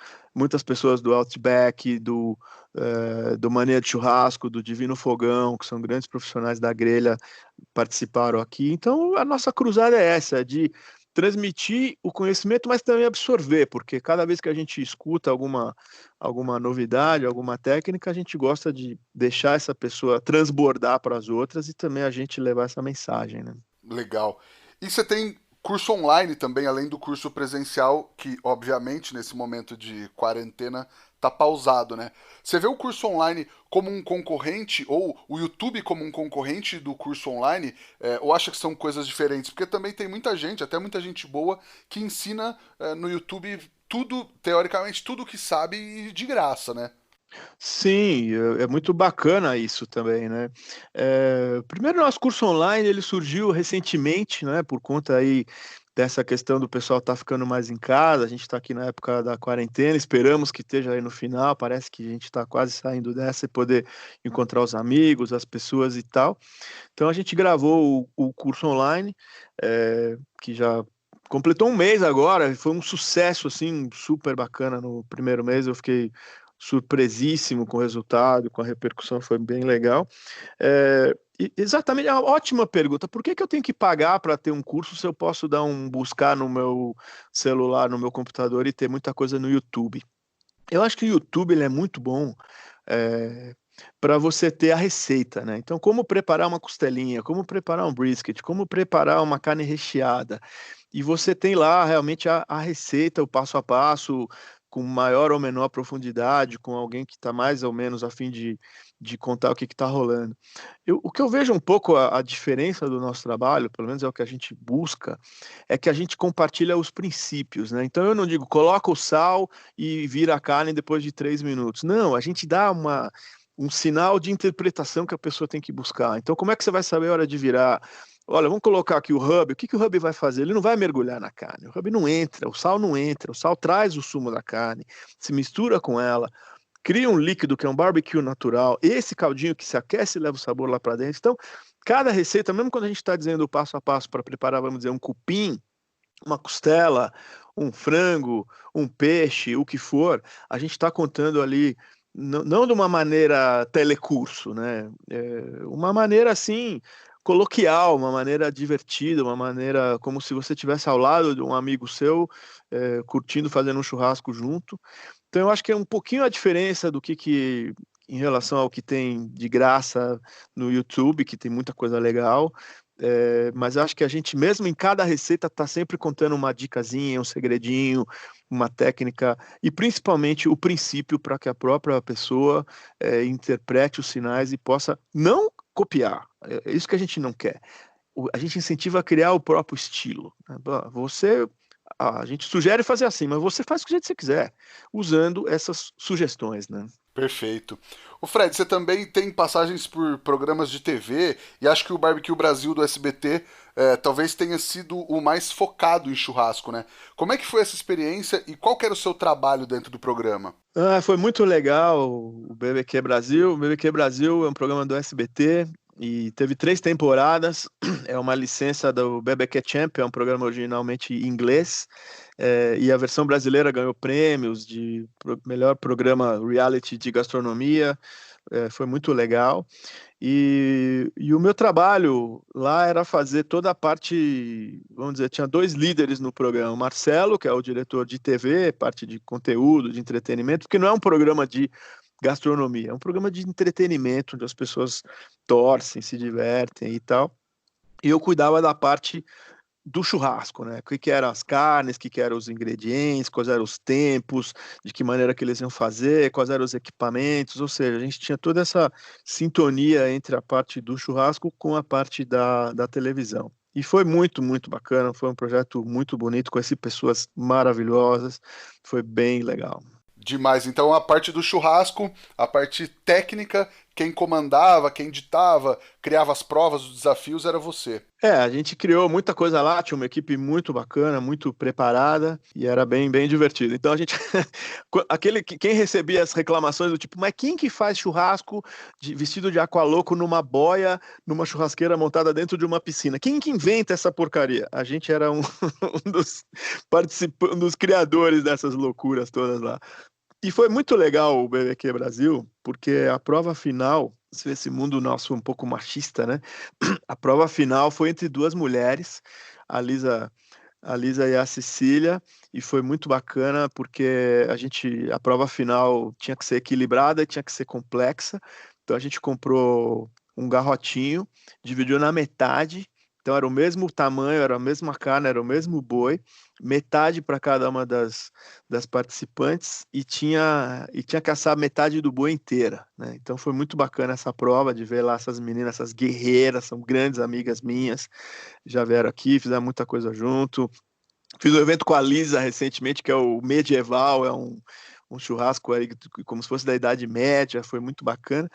Speaker 2: pessoas do Outback, do Mania de Churrasco, do Divino Fogão, que são grandes profissionais da grelha, participaram aqui. Então, a nossa cruzada é essa, é de transmitir o conhecimento, mas também absorver, porque cada vez que a gente escuta alguma novidade, alguma técnica, a gente gosta de deixar essa pessoa transbordar para as outras e também a gente levar essa mensagem, né?
Speaker 1: Legal. E você tem curso online também, além do curso presencial, que obviamente nesse momento de quarentena tá pausado, né? Você vê o curso online como um concorrente, ou o YouTube como um concorrente do curso online, ou acha que são coisas diferentes? Porque também tem muita gente, até muita gente boa, que ensina no YouTube tudo, teoricamente, tudo que sabe e de graça, né?
Speaker 2: Sim, é muito bacana isso também, né? Primeiro, nosso curso online, ele surgiu recentemente, né, por conta aí dessa questão do pessoal estar ficando mais em casa, a gente está aqui na época da quarentena, esperamos que esteja aí no final, parece que a gente está quase saindo dessa e poder encontrar os amigos, as pessoas e tal. Então, a gente gravou o curso online, que já completou um mês agora, foi um sucesso, assim, super bacana no primeiro mês, eu fiquei surpresíssimo com o resultado, com a repercussão, foi bem legal. Exatamente, é uma ótima pergunta. Por que eu tenho que pagar para ter um curso se eu posso buscar no meu celular, no meu computador e ter muita coisa no YouTube? Eu acho que o YouTube ele é muito bom para você ter a receita, né? Então, como preparar uma costelinha, como preparar um brisket, como preparar uma carne recheada. E você tem lá realmente a receita, o passo a passo, com maior ou menor profundidade, com alguém que está mais ou menos a fim de contar o que está rolando. O que eu vejo um pouco a diferença do nosso trabalho, pelo menos é o que a gente busca, é que a gente compartilha os princípios, né? Então eu não digo coloca o sal e vira a carne depois de 3 minutos. Não, a gente dá um sinal de interpretação que a pessoa tem que buscar. Então, como é que você vai saber a hora de virar? Olha, vamos colocar aqui o hub. O que o hub vai fazer? Ele não vai mergulhar na carne. O hub não entra, o sal não entra. O sal traz o sumo da carne, se mistura com ela, cria um líquido que é um barbecue natural. Esse caldinho que se aquece leva o sabor lá para dentro. Então, cada receita, mesmo quando a gente está dizendo o passo a passo para preparar, vamos dizer, um cupim, uma costela, um frango, um peixe, o que for, a gente está contando ali não de uma maneira telecurso, né? Uma maneira assim coloquial, uma maneira divertida, uma maneira como se você estivesse ao lado de um amigo seu, curtindo, fazendo um churrasco junto. Então eu acho que é um pouquinho a diferença do que em relação ao que tem de graça no YouTube, que tem muita coisa legal. Mas acho que a gente mesmo em cada receita está sempre contando uma dicasinha, um segredinho, uma técnica e principalmente o princípio para que a própria pessoa interprete os sinais e possa não copiar. É isso que a gente não quer. A gente incentiva a criar o próprio estilo, né? A gente sugere fazer assim, mas você faz do jeito que você quiser, usando essas sugestões, né?
Speaker 1: Perfeito. O Fred, você também tem passagens por programas de TV e acho que o Barbecue Brasil do SBT talvez tenha sido o mais focado em churrasco, né? Como é que foi essa experiência e qual que era o seu trabalho dentro do programa?
Speaker 2: Foi muito legal o BBQ Brasil. O BBQ Brasil é um programa do SBT e teve 3 temporadas. É uma licença do BBQ Champion, é um programa originalmente em inglês. E a versão brasileira ganhou prêmios de melhor programa reality de gastronomia. Foi muito legal. E o meu trabalho lá era fazer toda a parte, vamos dizer, tinha 2 líderes no programa. O Marcelo, que é o diretor de TV, parte de conteúdo, de entretenimento, porque não é um programa de gastronomia, é um programa de entretenimento, onde as pessoas torcem, se divertem e tal. E eu cuidava da parte do churrasco, né? O que eram as carnes, o que eram os ingredientes, quais eram os tempos, de que maneira que eles iam fazer, quais eram os equipamentos, ou seja, a gente tinha toda essa sintonia entre a parte do churrasco com a parte da televisão. E foi muito, muito bacana, foi um projeto muito bonito, conheci pessoas maravilhosas, foi bem legal.
Speaker 1: Demais. Então a parte do churrasco, a parte técnica, quem comandava, quem ditava, criava as provas, os desafios era você.
Speaker 2: A gente criou muita coisa lá, tinha uma equipe muito bacana, muito preparada e era bem, bem divertido. Então a gente, quem recebia as reclamações do tipo, mas quem que faz churrasco vestido de aqualoco numa boia, numa churrasqueira montada dentro de uma piscina? Quem que inventa essa porcaria? A gente era um dos participantes, um dos criadores dessas loucuras todas lá. E foi muito legal o BBQ Brasil, porque a prova final, esse mundo nosso um pouco machista, né? A prova final foi entre 2 mulheres, a Lisa, a Lisa e a Cecília, e foi muito bacana porque a prova final tinha que ser equilibrada e tinha que ser complexa. Então a gente comprou um garrotinho, dividiu na metade. Então era o mesmo tamanho, era a mesma carne, era o mesmo boi, metade para cada uma das participantes e tinha que assar metade do boi inteira, né? Então foi muito bacana essa prova de ver lá essas meninas, essas guerreiras, são grandes amigas minhas, já vieram aqui, fizeram muita coisa junto. Fiz um evento com a Lisa recentemente, que é o Medieval, é um churrasco aí como se fosse da Idade Média, foi muito bacana.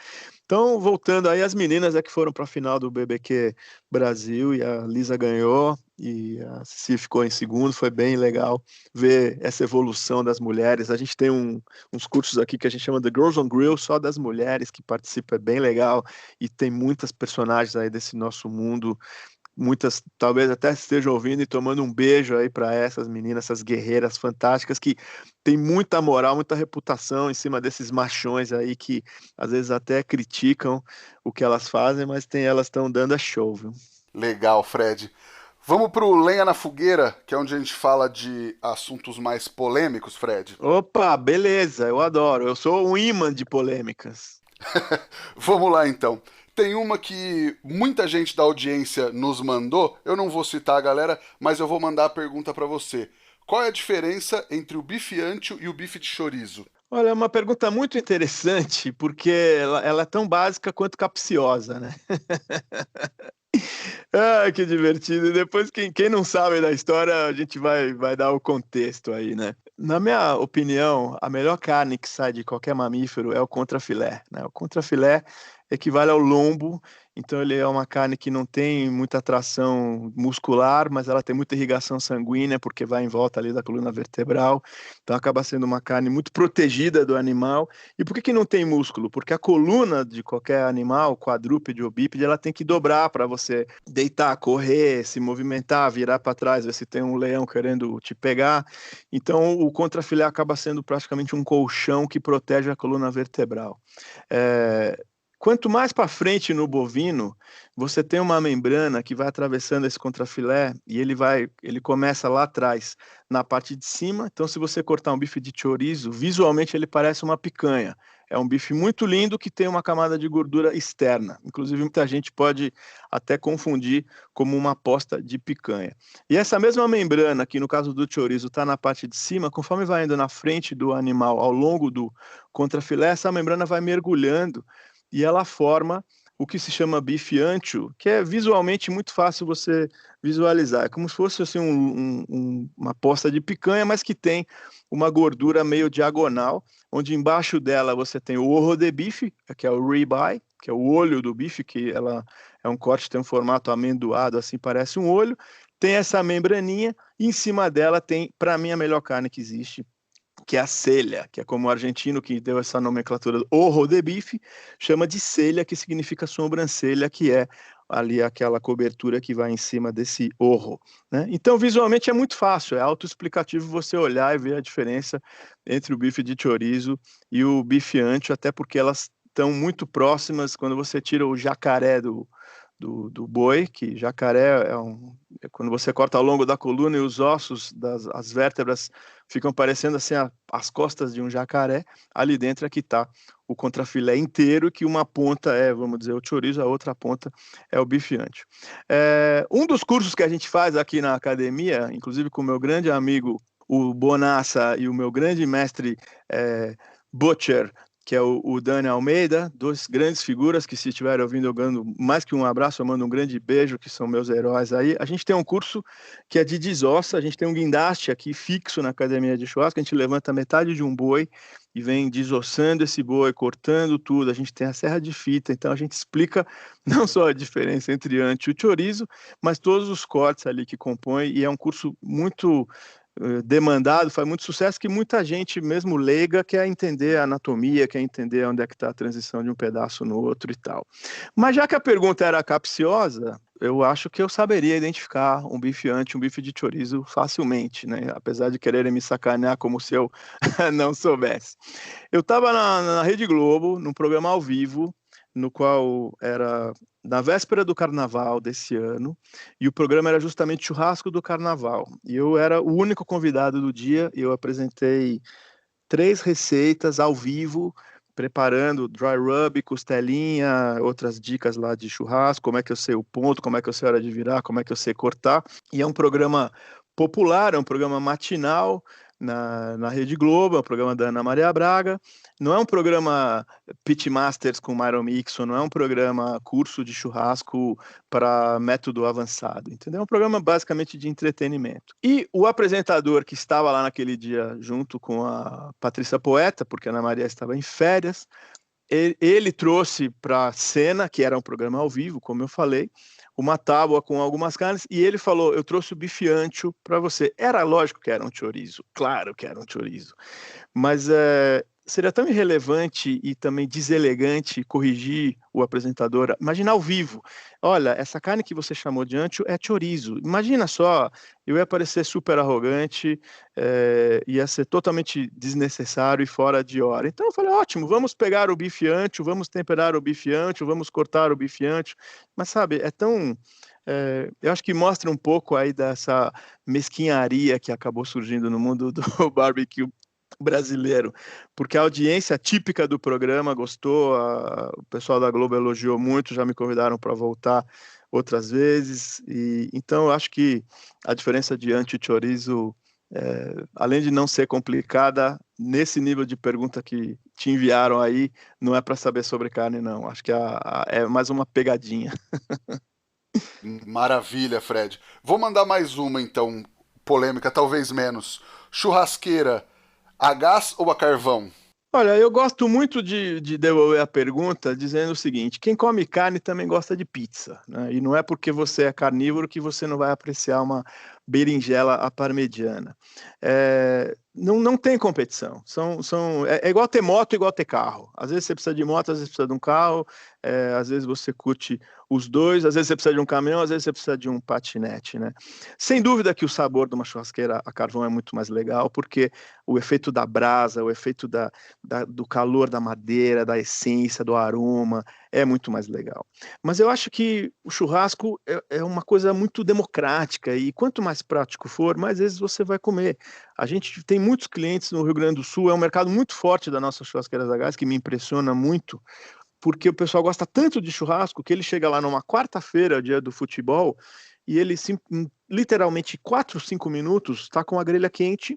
Speaker 2: Então, voltando aí, as meninas é que foram para a final do BBQ Brasil e a Lisa ganhou e a Cici ficou em segundo, foi bem legal ver essa evolução das mulheres. A gente tem uns cursos aqui que a gente chama de Girls on Grill, só das mulheres que participam, é bem legal e tem muitas personagens aí desse nosso mundo muitas talvez até estejam ouvindo e tomando um beijo aí para essas meninas, essas guerreiras fantásticas que têm muita moral, muita reputação em cima desses machões aí que às vezes até criticam o que elas fazem, mas elas estão dando a show, viu?
Speaker 1: Legal, Fred. Vamos pro Lenha na Fogueira, que é onde a gente fala de assuntos mais polêmicos, Fred.
Speaker 2: Opa, beleza, eu adoro. Eu sou um imã de polêmicas.
Speaker 1: Vamos lá então. Tem uma que muita gente da audiência nos mandou. Eu não vou citar a galera, mas eu vou mandar a pergunta para você. Qual é a diferença entre o bife ancho e o bife de chorizo?
Speaker 2: Olha, é uma pergunta muito interessante, porque ela é tão básica quanto capciosa, né? Ah, que divertido. E depois, quem não sabe da história, a gente vai dar o contexto aí, né? Na minha opinião, a melhor carne que sai de qualquer mamífero é o contrafilé, né? O contrafilé equivale ao lombo, então ele é uma carne que não tem muita tração muscular, mas ela tem muita irrigação sanguínea, porque vai em volta ali da coluna vertebral, então acaba sendo uma carne muito protegida do animal. E por que não tem músculo? Porque a coluna de qualquer animal, quadrúpede ou bípede, ela tem que dobrar para você deitar, correr, se movimentar, virar para trás, ver se tem um leão querendo te pegar. Então, o contrafilé acaba sendo praticamente um colchão que protege a coluna vertebral. Quanto mais para frente no bovino, você tem uma membrana que vai atravessando esse contrafilé e ele começa lá atrás, na parte de cima. Então, se você cortar um bife de chorizo, visualmente ele parece uma picanha. É um bife muito lindo que tem uma camada de gordura externa. Inclusive, muita gente pode até confundir como uma posta de picanha. E essa mesma membrana, que no caso do chorizo está na parte de cima, conforme vai indo na frente do animal ao longo do contrafilé, essa membrana vai mergulhando e ela forma o que se chama bife ancho, que é visualmente muito fácil você visualizar. É como se fosse assim, uma posta de picanha, mas que tem uma gordura meio diagonal, onde embaixo dela você tem o orro de bife, que é o ribeye, que é o olho do bife, que ela é um corte, tem um formato amendoado, assim parece um olho. Tem essa membraninha, e em cima dela tem, para mim, a melhor carne que existe, que é a selha, que é como o argentino que deu essa nomenclatura, orro de bife, chama de selha, que significa sobrancelha, que é ali aquela cobertura que vai em cima desse orro, né? Então, visualmente é muito fácil, é autoexplicativo você olhar e ver a diferença entre o bife de chorizo e o bife ancho, até porque elas estão muito próximas. Quando você tira o jacaré do boi, que jacaré é quando você corta ao longo da coluna e os ossos, as vértebras ficam parecendo assim as costas de um jacaré, ali dentro é que está o contrafilé inteiro, que uma ponta é, vamos dizer, o chorizo, a outra ponta é o bife ancho. Um dos cursos que a gente faz aqui na academia, inclusive com o meu grande amigo, o Bonassa, e o meu grande mestre Butcher, que é o Dani Almeida, duas grandes figuras que, se estiverem ouvindo, eu mando mais que um abraço, eu mando um grande beijo, que são meus heróis aí. A gente tem um curso que é de desossa, a gente tem um guindaste aqui fixo na academia de churrasco, a gente levanta metade de um boi e vem desossando esse boi, cortando tudo. A gente tem a serra de fita, então a gente explica não só a diferença entre ancho e o chorizo, mas todos os cortes ali que compõem, e é um curso muito demandado, faz muito sucesso, que muita gente, mesmo leiga, quer entender a anatomia, quer entender onde é que está a transição de um pedaço no outro e tal. Mas já que a pergunta era capciosa, eu acho que eu saberia identificar um bife ancho, um bife de chorizo facilmente, né? Apesar de quererem me sacanear como se eu não soubesse. Eu estava na Rede Globo, num programa ao vivo, no qual era na véspera do carnaval desse ano, e o programa era justamente churrasco do carnaval. E eu era o único convidado do dia, e eu apresentei 3 receitas ao vivo, preparando dry rub, costelinha, outras dicas lá de churrasco, como é que eu sei o ponto, como é que eu sei a hora de virar, como é que eu sei cortar. E é um programa popular, é um programa matinal, na Rede Globo, é um programa da Ana Maria Braga. Não é um programa Pitmasters com Myron Mixon, não é um programa curso de churrasco para método avançado, entendeu? É um programa basicamente de entretenimento. E o apresentador que estava lá naquele dia junto com a Patrícia Poeta, porque a Ana Maria estava em férias, ele trouxe para a cena, que era um programa ao vivo, como eu falei, uma tábua com algumas carnes, e ele falou: eu trouxe o bife ancho para você. Era lógico que era um chorizo, claro que era um chorizo, mas seria tão irrelevante e também deselegante corrigir o apresentador. Imagina ao vivo. Olha, essa carne que você chamou de ancho é chorizo. Imagina só, eu ia parecer super arrogante, ia ser totalmente desnecessário e fora de hora. Então eu falei, ótimo, vamos pegar o bife ancho, vamos temperar o bife ancho, vamos cortar o bife ancho. Mas sabe, é tão... eu acho que mostra um pouco aí dessa mesquinharia que acabou surgindo no mundo do barbecue brasileiro, porque a audiência típica do programa gostou, o pessoal da Globo elogiou muito, já me convidaram para voltar outras vezes, e então eu acho que a diferença de ancho e chorizo, além de não ser complicada, nesse nível de pergunta que te enviaram aí, não é para saber sobre carne, não. Acho que é mais uma pegadinha.
Speaker 1: Maravilha, Fred. Vou mandar mais uma então, polêmica, talvez menos. Churrasqueira, a gás ou a carvão?
Speaker 2: Olha, eu gosto muito de devolver a pergunta dizendo o seguinte: quem come carne também gosta de pizza, né? E não é porque você é carnívoro que você não vai apreciar uma berinjela à parmegiana. Não tem competição. É igual ter moto, igual ter carro. Às vezes você precisa de moto, às vezes precisa de um carro, às vezes você curte os dois, às vezes você precisa de um caminhão, às vezes você precisa de um patinete, né? Sem dúvida que o sabor de uma churrasqueira a carvão é muito mais legal, porque o efeito da brasa, o efeito do calor da madeira, da essência, do aroma, é muito mais legal. Mas eu acho que o churrasco é uma coisa muito democrática e quanto mais prático for, mais vezes você vai comer. A gente tem muitos clientes no Rio Grande do Sul, é um mercado muito forte das nossas churrasqueiras a gás, que me impressiona muito, porque o pessoal gosta tanto de churrasco que ele chega lá numa quarta-feira, dia do futebol, e ele em literalmente 4, 5 minutos está com a grelha quente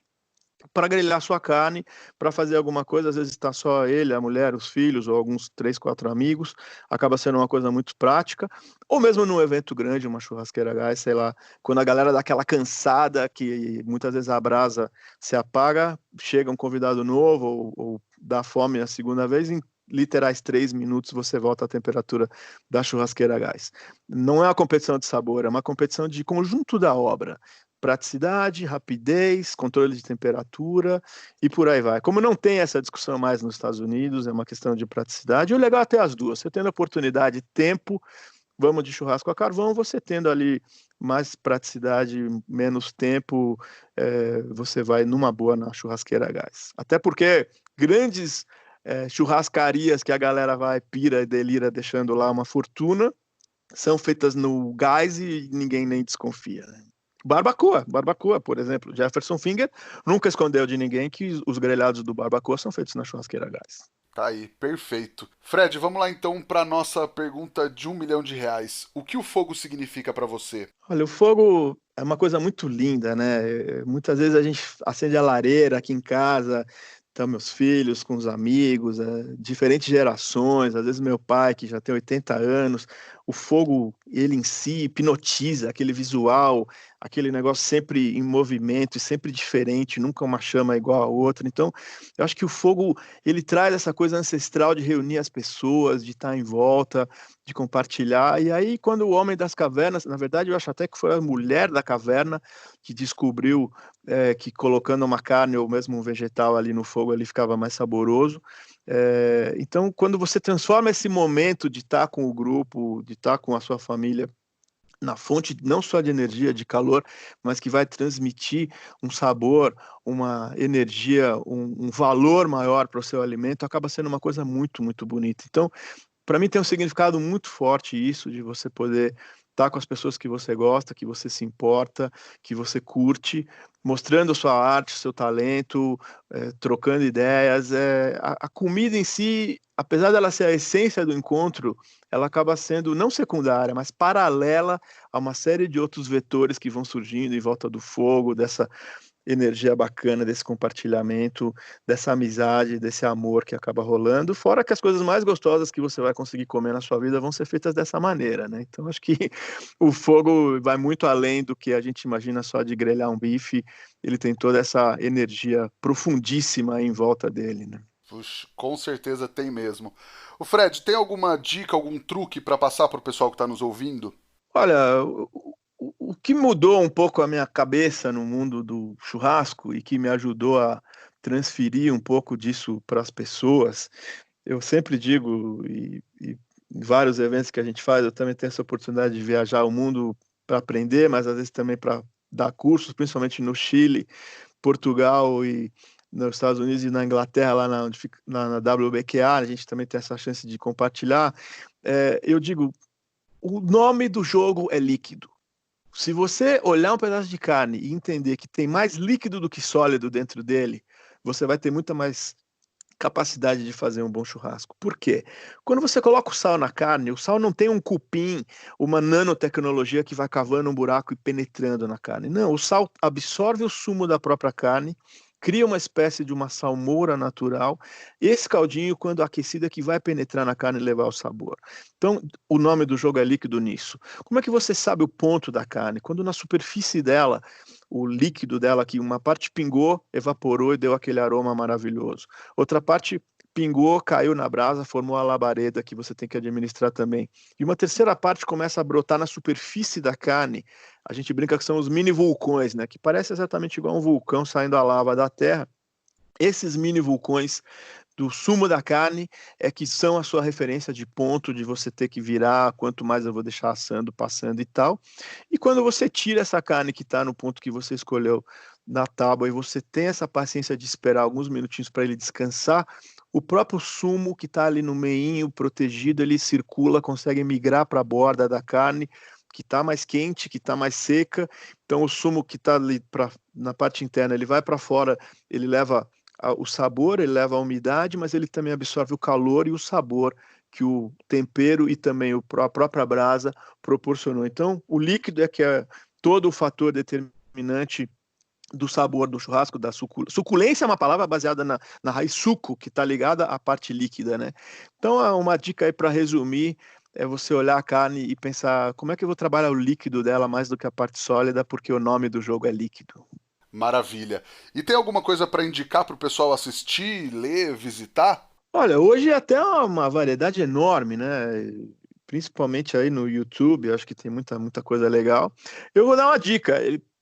Speaker 2: para grelhar sua carne, para fazer alguma coisa, às vezes está só ele, a mulher, os filhos, ou alguns 3, 4 amigos, acaba sendo uma coisa muito prática, ou mesmo num evento grande, uma churrasqueira a gás, sei lá, quando a galera dá aquela cansada, que muitas vezes a brasa se apaga, chega um convidado novo, ou dá fome a segunda vez, em literais 3 minutos você volta à temperatura da churrasqueira a gás. Não é uma competição de sabor, é uma competição de conjunto da obra, praticidade, rapidez, controle de temperatura e por aí vai. Como não tem essa discussão mais nos Estados Unidos, é uma questão de praticidade, o legal é ter as duas. Você tendo oportunidade, tempo, vamos de churrasco a carvão, você tendo ali mais praticidade, menos tempo, você vai numa boa na churrasqueira a gás. Até porque grandes churrascarias que a galera vai, pira e delira, deixando lá uma fortuna, são feitas no gás e ninguém nem desconfia, né? Barbacoa, por exemplo. Jefferson Finger nunca escondeu de ninguém que os grelhados do barbacoa são feitos na churrasqueira a gás.
Speaker 1: Tá aí, perfeito. Fred, vamos lá então para nossa pergunta de R$ 1 milhão. O que o fogo significa para você?
Speaker 2: Olha, o fogo é uma coisa muito linda, né? Muitas vezes a gente acende a lareira aqui em casa, então meus filhos com os amigos, diferentes gerações, às vezes meu pai que já tem 80 anos, o fogo, ele em si hipnotiza, aquele visual, aquele negócio sempre em movimento e sempre diferente, nunca uma chama igual a outra. Então, eu acho que o fogo, ele traz essa coisa ancestral de reunir as pessoas, de estar em volta, de compartilhar. E aí, quando o homem das cavernas, na verdade, eu acho até que foi a mulher da caverna que descobriu que colocando uma carne ou mesmo um vegetal ali no fogo, ele ficava mais saboroso. Então, quando você transforma esse momento de estar com o grupo, de estar com a sua família na fonte não só de energia, de calor, mas que vai transmitir um sabor, uma energia, um valor maior para o seu alimento, acaba sendo uma coisa muito, muito bonita. Então, para mim tem um significado muito forte isso, de você poder estar com as pessoas que você gosta, que você se importa, que você curte, mostrando sua arte, seu talento, trocando ideias. A comida em si, apesar dela ser a essência do encontro, ela acaba sendo não secundária, mas paralela a uma série de outros vetores que vão surgindo em volta do fogo, dessa energia bacana, desse compartilhamento, dessa amizade, desse amor que acaba rolando, fora que as coisas mais gostosas que você vai conseguir comer na sua vida vão ser feitas dessa maneira, né? Então acho que o fogo vai muito além do que a gente imagina só de grelhar um bife, ele tem toda essa energia profundíssima em volta dele, né?
Speaker 1: Puxa, com certeza tem mesmo. O Fred, tem alguma dica, algum truque para passar para o pessoal que está nos ouvindo?
Speaker 2: Olha, o que mudou um pouco a minha cabeça no mundo do churrasco e que me ajudou a transferir um pouco disso para as pessoas. Eu sempre digo, e em vários eventos que a gente faz, eu também tenho essa oportunidade de viajar o mundo para aprender, mas às vezes também para dar cursos, principalmente no Chile, Portugal e nos Estados Unidos e na Inglaterra, lá na WBQA, a gente também tem essa chance de compartilhar. Eu digo, o nome do jogo é líquido. Se você olhar um pedaço de carne e entender que tem mais líquido do que sólido dentro dele, você vai ter muita mais capacidade de fazer um bom churrasco. Por quê? Quando você coloca o sal na carne, o sal não tem um cupim, uma nanotecnologia que vai cavando um buraco e penetrando na carne. Não, o sal absorve o sumo da própria carne, cria uma espécie de uma salmoura natural. Esse caldinho, quando aquecido, é que vai penetrar na carne e levar o sabor. Então, o nome do jogo é líquido nisso. Como é que você sabe o ponto da carne? Quando na superfície dela, o líquido dela, que uma parte pingou, evaporou e deu aquele aroma maravilhoso. Outra parte pingou, caiu na brasa, formou a labareda que você tem que administrar também. E uma terceira parte começa a brotar na superfície da carne. A gente brinca que são os mini vulcões, né? Que parece exatamente igual um vulcão saindo a lava da terra. Esses mini vulcões do sumo da carne é que são a sua referência de ponto, de você ter que virar, quanto mais eu vou deixar assando, passando e tal. E quando você tira essa carne que está no ponto que você escolheu na tábua e você tem essa paciência de esperar alguns minutinhos para ele descansar, o próprio sumo que está ali no meinho, protegido, ele circula, consegue migrar para a borda da carne, que está mais quente, que está mais seca. Então o sumo que está ali na parte interna, ele vai para fora, ele leva o sabor, ele leva a umidade, mas ele também absorve o calor e o sabor que o tempero e também a própria brasa proporcionou. Então, o líquido é que é todo o fator determinante do sabor do churrasco, da suculência é uma palavra baseada na raiz suco, que está ligada à parte líquida, né? Então, uma dica aí para resumir é você olhar a carne e pensar como é que eu vou trabalhar o líquido dela mais do que a parte sólida, porque o nome do jogo é líquido.
Speaker 1: Maravilha. E tem alguma coisa para indicar para o pessoal assistir, ler, visitar?
Speaker 2: Olha, hoje é até uma variedade enorme, né? Principalmente aí no YouTube, acho que tem muita coisa legal. Eu vou dar uma dica.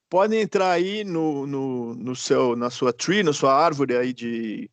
Speaker 2: Podem entrar aí na sua tree, na sua árvore aí de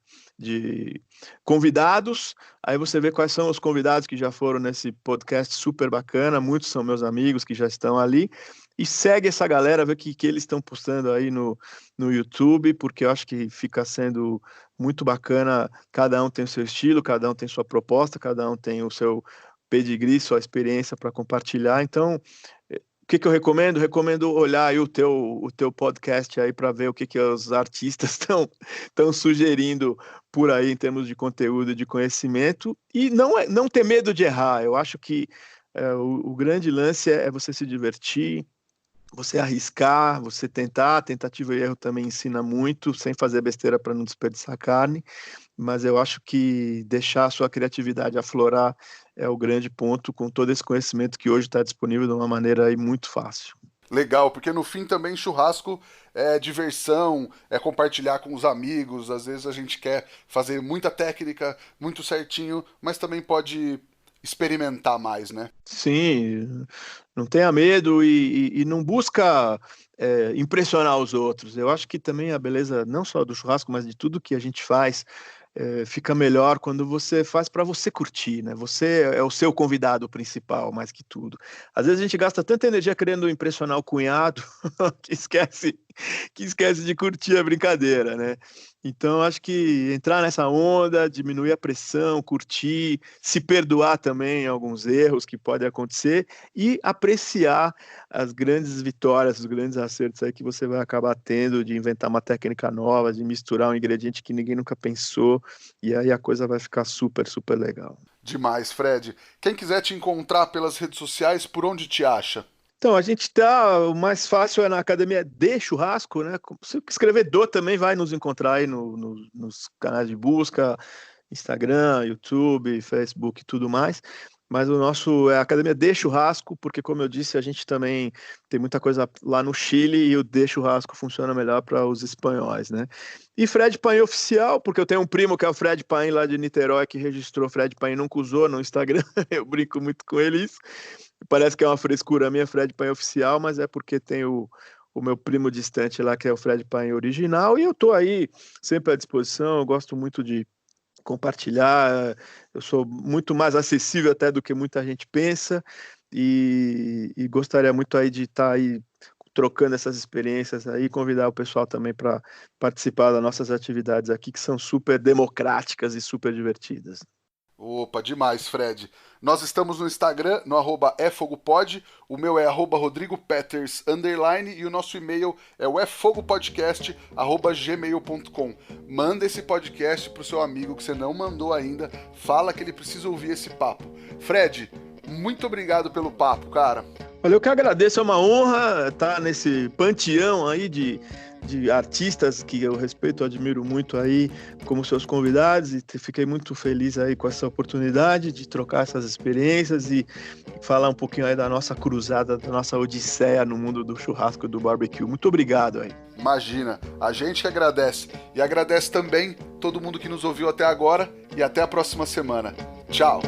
Speaker 2: convidados. Aí você vê quais são os convidados que já foram nesse podcast super bacana. Muitos são meus amigos que já estão ali. E segue essa galera, vê o que eles estão postando aí no YouTube, porque eu acho que fica sendo muito bacana. Cada um tem o seu estilo, cada um tem sua proposta, cada um tem o seu pedigree, sua experiência para compartilhar. Então, o que eu recomendo? Recomendo olhar aí o teu podcast aí para ver o que os artistas estão sugerindo por aí em termos de conteúdo e de conhecimento. E não ter medo de errar. Eu acho que o grande lance é você se divertir, você arriscar, você tentar. Tentativa e erro também ensina muito, sem fazer besteira para não desperdiçar carne. Mas eu acho que deixar a sua criatividade aflorar é o grande ponto, com todo esse conhecimento que hoje está disponível de uma maneira aí muito fácil.
Speaker 1: Legal, porque no fim também churrasco é diversão, é compartilhar com os amigos. Às vezes a gente quer fazer muita técnica, muito certinho, mas também pode experimentar mais, né?
Speaker 2: Sim, não tenha medo e não busca impressionar os outros. Eu acho que também a beleza, não só do churrasco, mas de tudo que a gente faz, fica melhor quando você faz para você curtir, né? Você é o seu convidado principal, mais que tudo. Às vezes a gente gasta tanta energia querendo impressionar o cunhado que esquece de curtir a brincadeira, né? Então, acho que entrar nessa onda, diminuir a pressão, curtir, se perdoar também em alguns erros que podem acontecer e apreciar as grandes vitórias, os grandes acertos aí que você vai acabar tendo de inventar uma técnica nova, de misturar um ingrediente que ninguém nunca pensou, e aí a coisa vai ficar super, super legal.
Speaker 1: Demais, Fred. Quem quiser te encontrar pelas redes sociais, por onde te acha?
Speaker 2: Então, a gente o mais fácil é na Academia de Churrasco, né? Se escrever do também vai nos encontrar aí nos canais de busca, Instagram, YouTube, Facebook e tudo mais. Mas o nosso é a Academia de Churrasco, porque, como eu disse, a gente também tem muita coisa lá no Chile e o de Churrasco funciona melhor para os espanhóis, né? E Fred Paim Oficial, porque eu tenho um primo que é o Fred Paim lá de Niterói, que registrou Fred Paim, nunca usou no Instagram, eu brinco muito com ele isso. Parece que é uma frescura minha, Fred Paim Oficial, mas é porque tem o o meu primo distante lá, que é o Fred Paim original, e eu estou aí sempre à disposição, eu gosto muito de compartilhar, eu sou muito mais acessível até do que muita gente pensa, e gostaria muito aí de estar aí trocando essas experiências aí, convidar o pessoal também para participar das nossas atividades aqui, que são super democráticas e super divertidas.
Speaker 1: Opa, demais, Fred. Nós estamos no Instagram, no @efogopod, o meu é @rodrigopeters_, e o nosso e-mail é o efogopodcast@gmail.com. Manda esse podcast pro seu amigo que você não mandou ainda, fala que ele precisa ouvir esse papo. Fred, muito obrigado pelo papo, cara.
Speaker 2: Olha, eu que agradeço, é uma honra estar nesse panteão aí de artistas que eu respeito, admiro muito aí como seus convidados, e fiquei muito feliz aí com essa oportunidade de trocar essas experiências e falar um pouquinho aí da nossa cruzada, da nossa odisseia no mundo do churrasco e do barbecue. Muito obrigado aí.
Speaker 1: Imagina, a gente que agradece. E agradece também todo mundo que nos ouviu até agora, e até a próxima semana. Tchau!